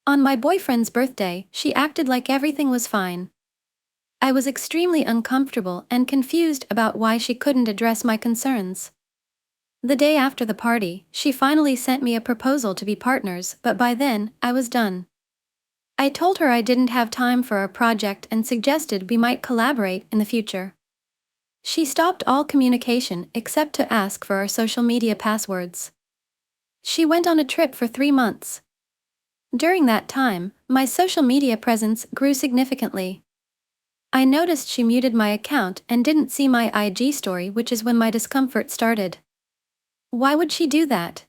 On my boyfriend's birthday, she acted like everything was fine. I was extremely uncomfortable and confused about why she couldn't address my concerns. The day after the party, she finally sent me a proposal to be partners, but by then, I was done. I told her I didn't have time for our project and suggested we might collaborate in the future. She stopped all communication except to ask for our social media passwords. She went on a trip for 3 months. During that time, my social media presence grew significantly. I noticed she muted my account and didn't see my IG story, which is when my discomfort started. Why would she do that?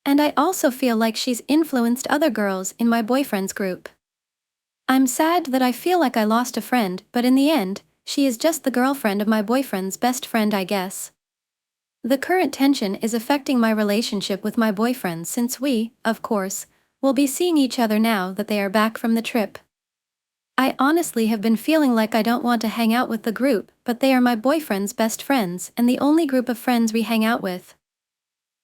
And I also feel like she's influenced other girls in my boyfriend's group. I'm sad that I feel like I lost a friend, but in the end, she is just the girlfriend of my boyfriend's best friend, I guess. The current tension is affecting my relationship with my boyfriend since we, of course, will be seeing each other now that they are back from the trip. I honestly have been feeling like I don't want to hang out with the group, but they are my boyfriend's best friends and the only group of friends we hang out with.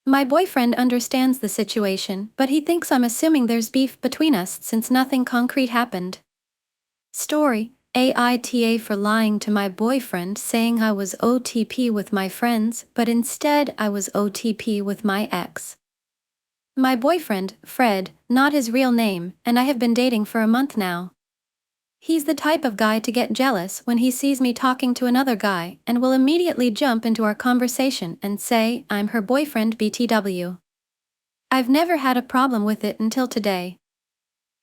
My boyfriend understands the situation, but he thinks I'm assuming there's beef between us since nothing concrete happened. Story: AITA for lying to my boyfriend saying I was OTP with my friends, but instead I was OTP with my ex. My boyfriend, Fred, not his real name, and I have been dating for a month now. He's the type of guy to get jealous when he sees me talking to another guy and will immediately jump into our conversation and say I'm her boyfriend BTW. I've never had a problem with it until today.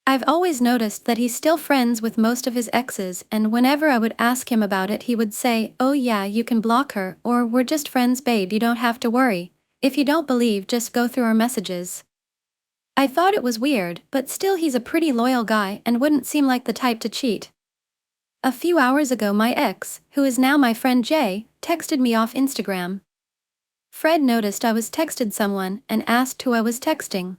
I've always noticed that he's still friends with most of his exes, and whenever I would ask him about it he would say, "Oh yeah, you can block her," or "We're just friends babe, you don't have to worry. If you don't believe, just go through our messages." I thought it was weird, but still he's a pretty loyal guy and wouldn't seem like the type to cheat. A few hours ago my ex, who is now my friend Jay, texted me off Instagram. Fred noticed I was texted someone and asked who I was texting.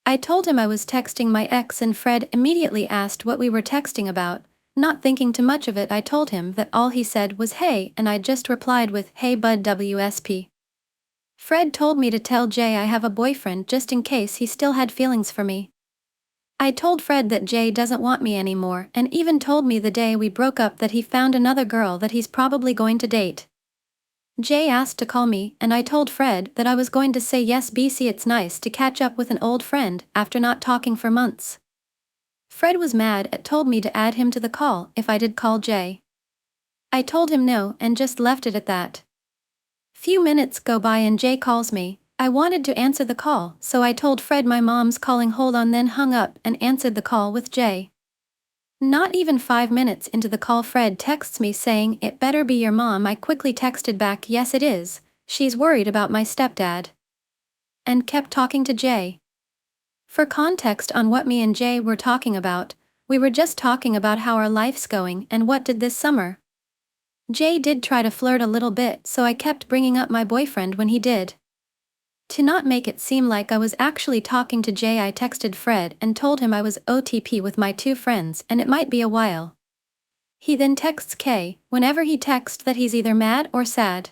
I told him I was texting my ex and Fred immediately asked what we were texting about. Not thinking too much of it, I told him that all he said was hey, and I just replied with hey bud WSP. Fred told me to tell Jay I have a boyfriend just in case he still had feelings for me. I told Fred that Jay doesn't want me anymore and even told me the day we broke up that he found another girl that he's probably going to date. Jay asked to call me and I told Fred that I was going to say yes BC, it's nice to catch up with an old friend after not talking for months. Fred was mad and told me to add him to the call if I did call Jay. I told him no and just left it at that. Few minutes go by and Jay calls me. I wanted to answer the call, so I told Fred my mom's calling, hold on, then hung up and answered the call with Jay. Not even 5 minutes into the call Fred texts me saying it better be your mom. I quickly texted back yes it is, she's worried about my stepdad. And kept talking to Jay. For context on what me and Jay were talking about, we were just talking about how our life's going and what did this summer. Jay did try to flirt a little bit, so I kept bringing up my boyfriend when he did. To not make it seem like I was actually talking to Jay, I texted Fred and told him I was OTP with my two friends and it might be a while. He then texts Kay. Whenever he texts that he's either mad or sad.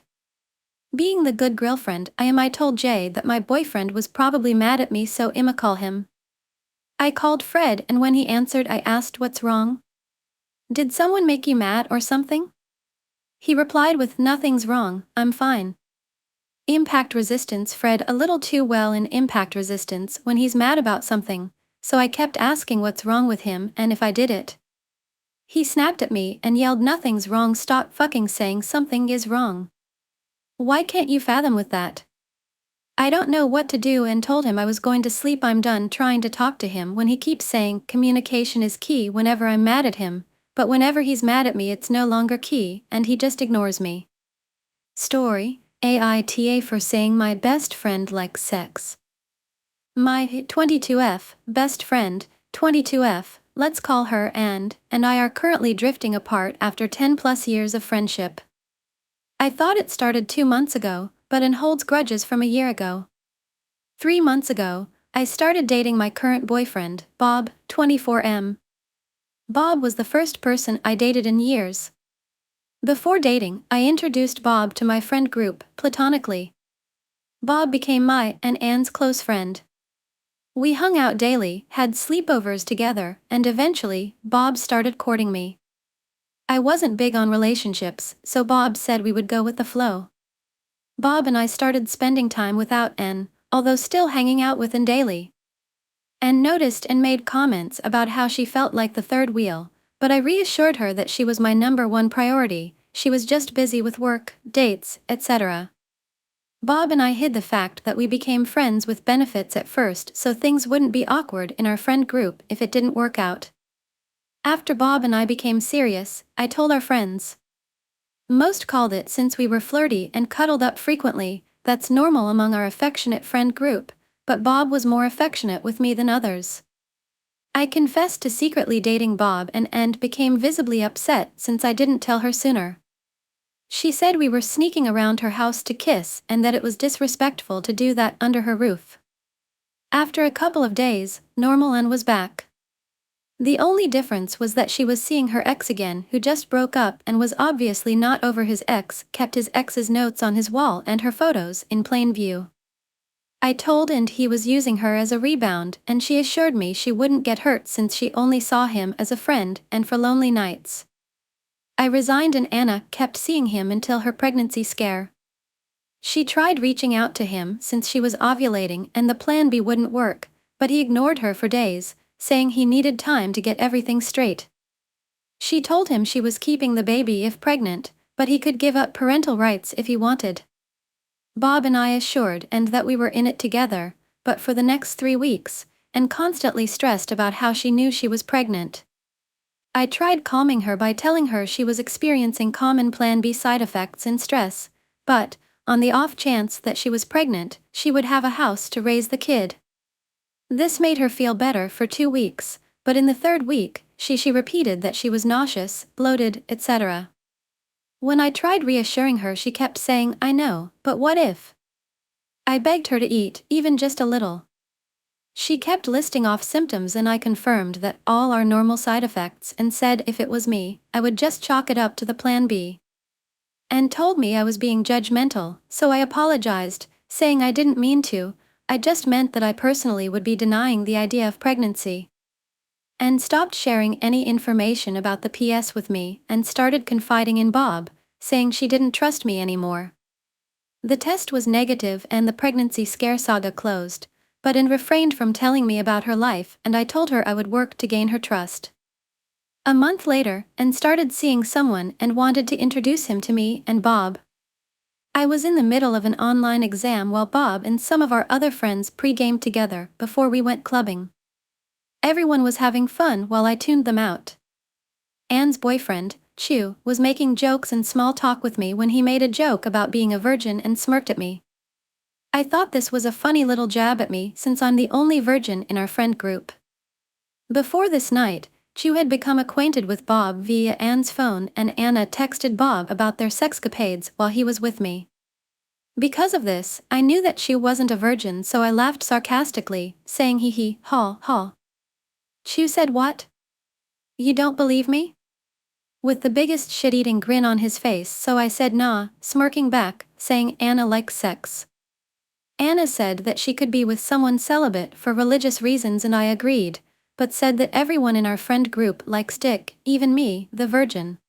Being the good girlfriend I told Jay that my boyfriend was probably mad at me, so I'ma call him. I called Fred and when he answered I asked what's wrong? Did someone make you mad or something? He replied with nothing's wrong, I'm fine. Impact resistance. Fred a little too well in impact resistance when he's mad about something, so I kept asking what's wrong with him and if I did it. He snapped at me and yelled nothing's wrong, stop fucking saying something is wrong. Why can't you fathom with that? I don't know what to do and told him I was going to sleep. I'm done trying to talk to him when he keeps saying communication is key whenever I'm mad at him, but whenever he's mad at me it's no longer key and he just ignores me. Story: AITA for saying my best friend likes sex. My 22F best friend, 22F, let's call her and I are currently drifting apart after 10 plus years of friendship. I thought it started 2 months ago, but holds grudges from a year ago. 3 months ago, I started dating my current boyfriend, Bob, 24M. Bob was the first person I dated in years. Before dating, I introduced Bob to my friend group, platonically. Bob became my and Anne's close friend. We hung out daily, had sleepovers together, and eventually, Bob started courting me. I wasn't big on relationships, so Bob said we would go with the flow. Bob and I started spending time without Anne, although still hanging out with Anne daily. Anne noticed and made comments about how she felt like the third wheel, but I reassured her that she was my number one priority. She was just busy with work, dates, etc. Bob and I hid the fact that we became friends with benefits at first so things wouldn't be awkward in our friend group if it didn't work out. After Bob and I became serious, I told our friends. Most called it since we were flirty and cuddled up frequently, that's normal among our affectionate friend group, but Bob was more affectionate with me than others. I confessed to secretly dating Bob and became visibly upset since I didn't tell her sooner. She said we were sneaking around her house to kiss and that it was disrespectful to do that under her roof. After a couple of days, normal Anne was back. The only difference was that she was seeing her ex again, who just broke up and was obviously not over his ex, kept his ex's notes on his wall and her photos in plain view. I told and he was using her as a rebound, and she assured me she wouldn't get hurt since she only saw him as a friend and for lonely nights. I resigned and Anna kept seeing him until her pregnancy scare. She tried reaching out to him since she was ovulating and the plan B wouldn't work, but he ignored her for days, saying he needed time to get everything straight. She told him she was keeping the baby if pregnant, but he could give up parental rights if he wanted. Bob and I assured and that we were in it together, but for the next 3 weeks, and constantly stressed about how she knew she was pregnant. I tried calming her by telling her she was experiencing common Plan B side effects and stress, but, on the off chance that she was pregnant, she would have a house to raise the kid. This made her feel better for 2 weeks, but in the 3rd week, she repeated that she was nauseous, bloated, etc. When I tried reassuring her, she kept saying, "I know, but what if?" I begged her to eat, even just a little. She kept listing off symptoms and I confirmed that all are normal side effects and said if it was me, I would just chalk it up to the Plan B. And told me I was being judgmental, so I apologized, saying I didn't mean to, I just meant that I personally would be denying the idea of pregnancy. And stopped sharing any information about the PS with me and started confiding in Bob, saying she didn't trust me anymore. The test was negative and the pregnancy scare saga closed, but Anne refrained from telling me about her life and I told her I would work to gain her trust. A month later, Anne started seeing someone and wanted to introduce him to me and Bob. I was in the middle of an online exam while Bob and some of our other friends pre-gamed together before we went clubbing. Everyone was having fun while I tuned them out. Anne's boyfriend, Chu, was making jokes and small talk with me when he made a joke about being a virgin and smirked at me. I thought this was a funny little jab at me since I'm the only virgin in our friend group. Before this night, Chu had become acquainted with Bob via Anne's phone and Anna texted Bob about their sexcapades while he was with me. Because of this, I knew that Chu wasn't a virgin, so I laughed sarcastically, saying hee hee, haw, haw. Chu said, "What? You don't believe me?" With the biggest shit-eating grin on his face, so I said nah, smirking back, saying Anna likes sex. Anna said that she could be with someone celibate for religious reasons and I agreed, but said that everyone in our friend group likes dick, even me, the virgin.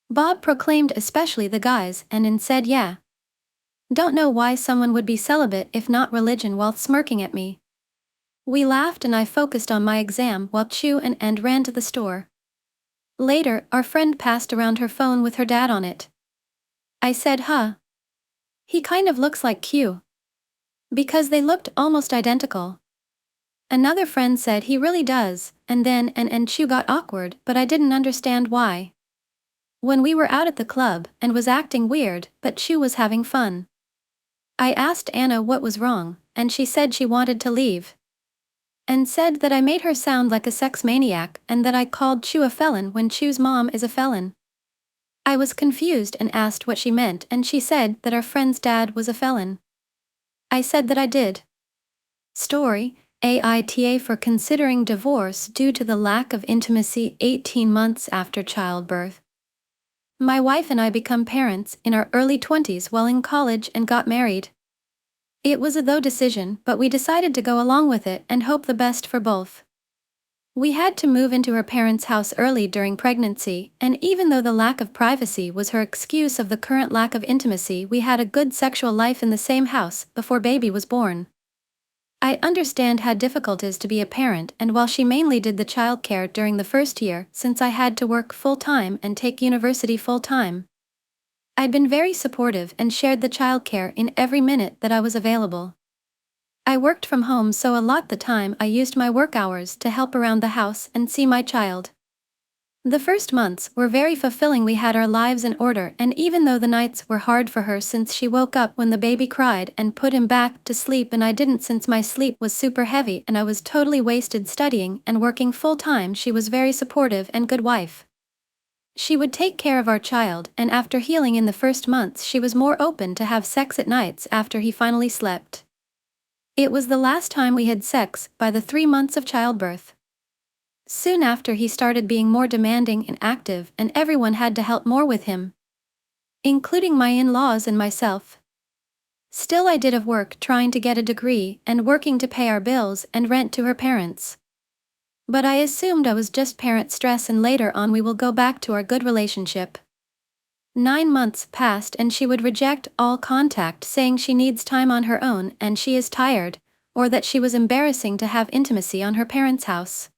Bob proclaimed especially the guys and said yeah. Don't know why someone would be celibate if not religion while smirking at me. We laughed and I focused on my exam while Chu and ran to the store. Later, our friend passed around her phone with her dad on it. I said, "Huh. He kind of looks like Q." Because they looked almost identical. Another friend said he really does, and then and Chu got awkward, but I didn't understand why. When we were out at the club and was acting weird, but Chu was having fun. I asked Anna what was wrong, and she said she wanted to leave. And said that I made her sound like a sex maniac and that I called Chu a felon when Chu's mom is a felon. I was confused and asked what she meant and she said that our friend's dad was a felon. I said that I did. Story, AITA for considering divorce due to the lack of intimacy 18 months after childbirth. My wife and I become parents in our early 20s while in college and got married. It was a though decision, but we decided to go along with it and hope the best for both. We had to move into her parents' house early during pregnancy, and even though the lack of privacy was her excuse of the current lack of intimacy, we had a good sexual life in the same house before baby was born. I understand how difficult it is to be a parent, and while she mainly did the childcare during the first year since I had to work full-time and take university full-time, I'd been very supportive and shared the childcare in every minute that I was available. I worked from home, so a lot the time I used my work hours to help around the house and see my child. The first months were very fulfilling. We had our lives in order, and even though the nights were hard for her since she woke up when the baby cried and put him back to sleep and I didn't since my sleep was super heavy and I was totally wasted studying and working full time, she was very supportive and good wife. She would take care of our child, and after healing in the first months she was more open to have sex at nights after he finally slept. It was the last time we had sex by the 3 months of childbirth. Soon after he started being more demanding and active and everyone had to help more with him, including my in-laws and myself. Still I did have work trying to get a degree and working to pay our bills and rent to her parents. But I assumed I was just parent stress and later on we will go back to our good relationship. 9 months passed and she would reject all contact saying she needs time on her own and she is tired, or that she was embarrassing to have intimacy on her parents' house.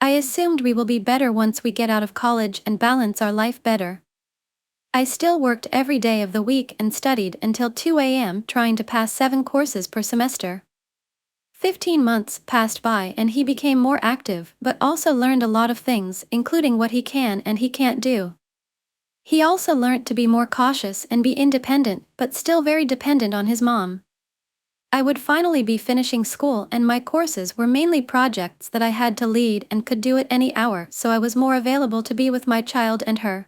I assumed we will be better once we get out of college and balance our life better. I still worked every day of the week and studied until 2 a.m. trying to pass 7 courses per semester. 15 months passed by and he became more active but also learned a lot of things, including what he can and he can't do. He also learnt to be more cautious and be independent but still very dependent on his mom. I would finally be finishing school and my courses were mainly projects that I had to lead and could do at any hour, so I was more available to be with my child and her.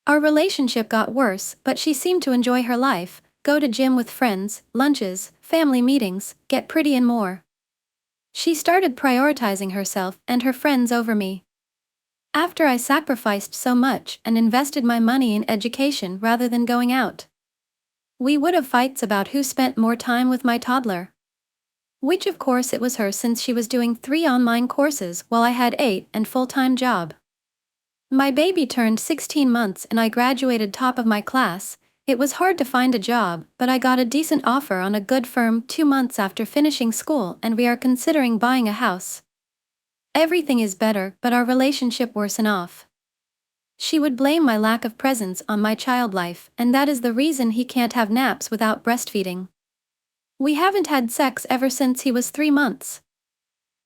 Our relationship got worse, but she seemed to enjoy her life, go to gym with friends, lunches, family meetings, get pretty and more. She started prioritizing herself and her friends over me. After I sacrificed so much and invested my money in education rather than going out, we would have fights about who spent more time with my toddler. Which of course it was her since she was doing 3 online courses while I had 8 and full-time job. My baby turned 16 months and I graduated top of my class. It was hard to find a job, but I got a decent offer on a good firm 2 months after finishing school and we are considering buying a house. Everything is better, but our relationship worsened off. She would blame my lack of presence on my child life, and that is the reason he can't have naps without breastfeeding. We haven't had sex ever since he was 3 months.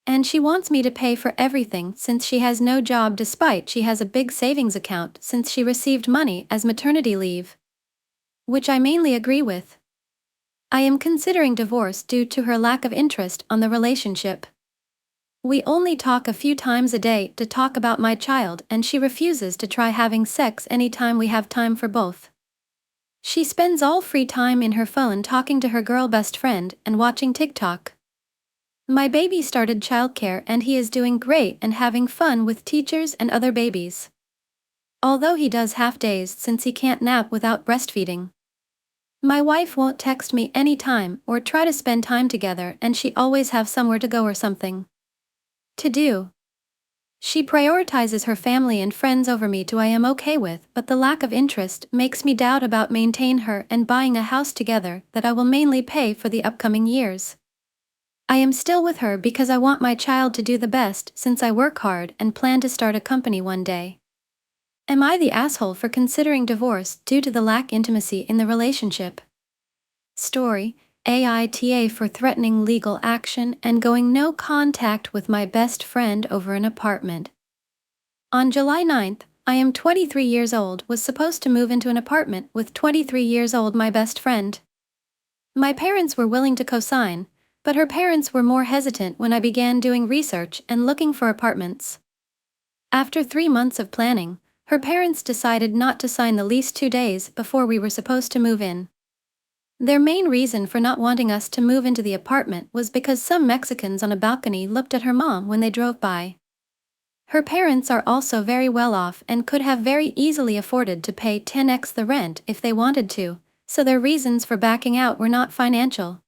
And she wants me to pay for everything since she has no job despite she has a big savings account since she received money as maternity leave. Which I mainly agree with. I am considering divorce due to her lack of interest on the relationship. We only talk a few times a day to talk about my child and she refuses to try having sex anytime we have time for both. She spends all free time in her phone talking to her girl best friend and watching TikTok. My baby started childcare and he is doing great and having fun with teachers and other babies. Although he does half days since he can't nap without breastfeeding. My wife won't text me anytime or try to spend time together and she always have somewhere to go or something to do. She prioritizes her family and friends over me, I am okay with, but the lack of interest makes me doubt about maintain her and buying a house together that I will mainly pay for the upcoming years. I am still with her because I want my child to do the best since I work hard and plan to start a company one day. Am I the asshole for considering divorce due to the lack intimacy in the relationship? Story: AITA for threatening legal action and going no contact with my best friend over an apartment. On July 9th, I am 23 years old, was supposed to move into an apartment with 23 years old my best friend. My parents were willing to co-sign, but her parents were more hesitant when I began doing research and looking for apartments. After 3 months of planning, her parents decided not to sign the lease 2 days before we were supposed to move in. Their main reason for not wanting us to move into the apartment was because some Mexicans on a balcony looked at her mom when they drove by. Her parents are also very well off and could have very easily afforded to pay 10x the rent if they wanted to, so their reasons for backing out were not financial.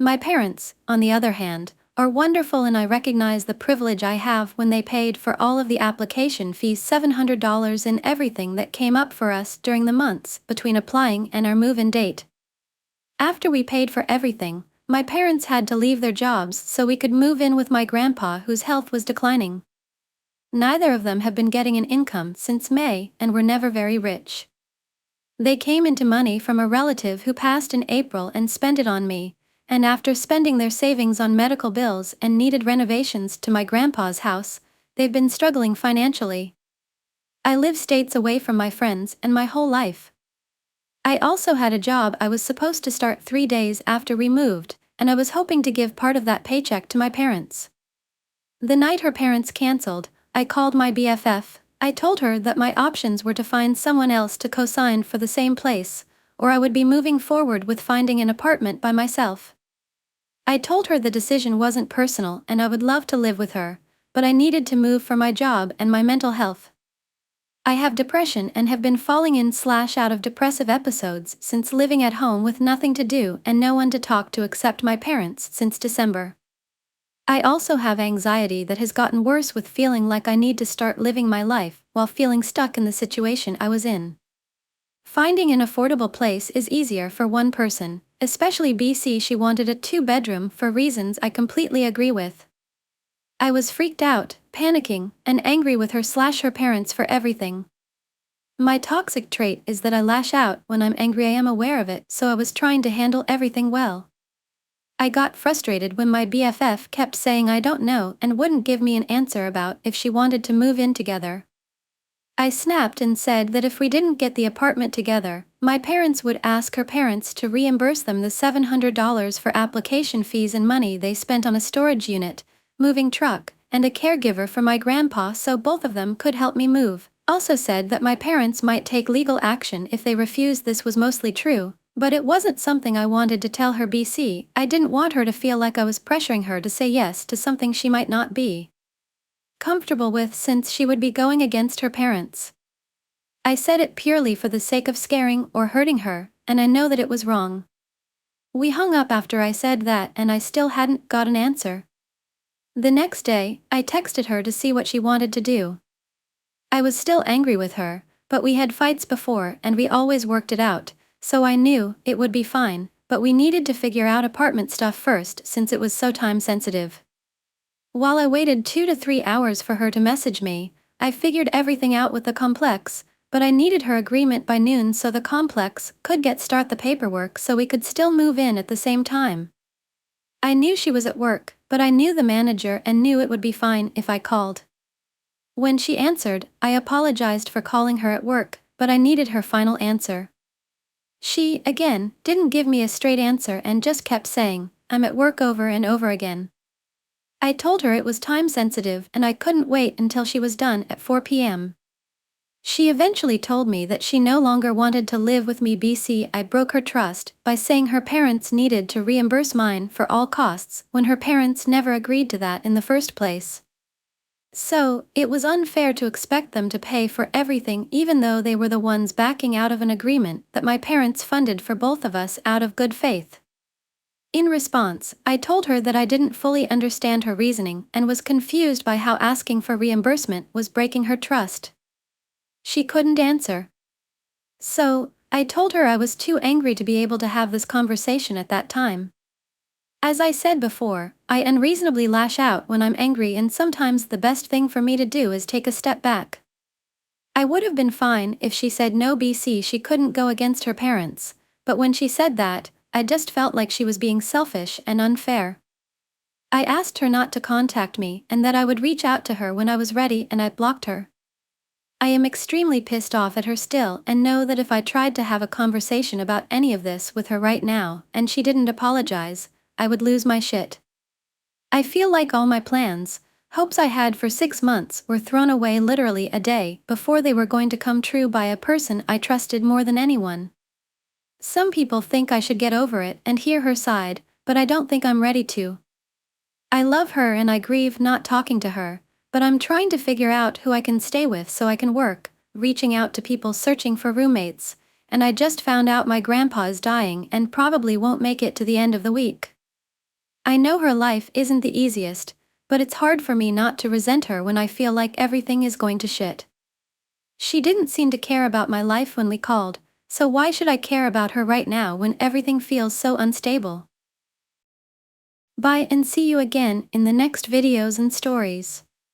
My parents, on the other hand, are wonderful and I recognize the privilege I have when they paid for all of the application fees, $700 in everything that came up for us during the months between applying and our move-in date. After we paid for everything, my parents had to leave their jobs so we could move in with my grandpa whose health was declining. Neither of them have been getting an income since May and were never very rich. They came into money from a relative who passed in April and spent it on me, and after spending their savings on medical bills and needed renovations to my grandpa's house, they've been struggling financially. I live states away from my friends and my whole life. I also had a job I was supposed to start 3 days after we moved, and I was hoping to give part of that paycheck to my parents. The night her parents canceled, I called my BFF. I told her that my options were to find someone else to co-sign for the same place, or I would be moving forward with finding an apartment by myself. I told her the decision wasn't personal and I would love to live with her, but I needed to move for my job and my mental health. I have depression and have been falling in/out of depressive episodes since living at home with nothing to do and no one to talk to except my parents since December. I also have anxiety that has gotten worse with feeling like I need to start living my life while feeling stuck in the situation I was in. Finding an affordable place is easier for one person, especially BC. She wanted a 2-bedroom for reasons I completely agree with. I was freaked out, panicking, and angry with her/her parents for everything. My toxic trait is that I lash out when I'm angry. I am aware of it, so I was trying to handle everything well. I got frustrated when my BFF kept saying I don't know and wouldn't give me an answer about if she wanted to move in together. I snapped and said that if we didn't get the apartment together, my parents would ask her parents to reimburse them the $700 for application fees and money they spent on a storage unit, moving truck, and a caregiver for my grandpa so both of them could help me move. Also said that my parents might take legal action if they refused. This was mostly true, but it wasn't something I wanted to tell her. BC. I didn't want her to feel like I was pressuring her to say yes to something she might not be comfortable with since she would be going against her parents. I said it purely for the sake of scaring or hurting her, and I know that it was wrong. We hung up after I said that and I still hadn't got an answer. The next day, I texted her to see what she wanted to do. I was still angry with her, but we had fights before and we always worked it out, so I knew it would be fine, but we needed to figure out apartment stuff first since it was so time sensitive. While I waited 2 to 3 hours for her to message me, I figured everything out with the complex, but I needed her agreement by noon so the complex could start the paperwork so we could still move in at the same time. I knew she was at work, but I knew the manager and knew it would be fine if I called. When she answered, I apologized for calling her at work, but I needed her final answer. She, again, didn't give me a straight answer and just kept saying, "I'm at work," over and over again. I told her it was time sensitive and I couldn't wait until she was done at 4 p.m. She eventually told me that she no longer wanted to live with me. BC. I broke her trust by saying her parents needed to reimburse mine for all costs when her parents never agreed to that in the first place. So, it was unfair to expect them to pay for everything even though they were the ones backing out of an agreement that my parents funded for both of us out of good faith. In response, I told her that I didn't fully understand her reasoning and was confused by how asking for reimbursement was breaking her trust. She couldn't answer. So, I told her I was too angry to be able to have this conversation at that time. As I said before, I unreasonably lash out when I'm angry and sometimes the best thing for me to do is take a step back. I would have been fine if she said no. BC. She couldn't go against her parents, but when she said that, I just felt like she was being selfish and unfair. I asked her not to contact me and that I would reach out to her when I was ready and I blocked her. I am extremely pissed off at her still and know that if I tried to have a conversation about any of this with her right now and she didn't apologize, I would lose my shit. I feel like all my plans, hopes I had for 6 months were thrown away literally a day before they were going to come true by a person I trusted more than anyone. Some people think I should get over it and hear her side, but I don't think I'm ready to. I love her and I grieve not talking to her, but I'm trying to figure out who I can stay with so I can work, reaching out to people searching for roommates, and I just found out my grandpa is dying and probably won't make it to the end of the week. I know her life isn't the easiest, but it's hard for me not to resent her when I feel like everything is going to shit. She didn't seem to care about my life when we called, so why should I care about her right now when everything feels so unstable? Bye and see you again in the next videos and stories.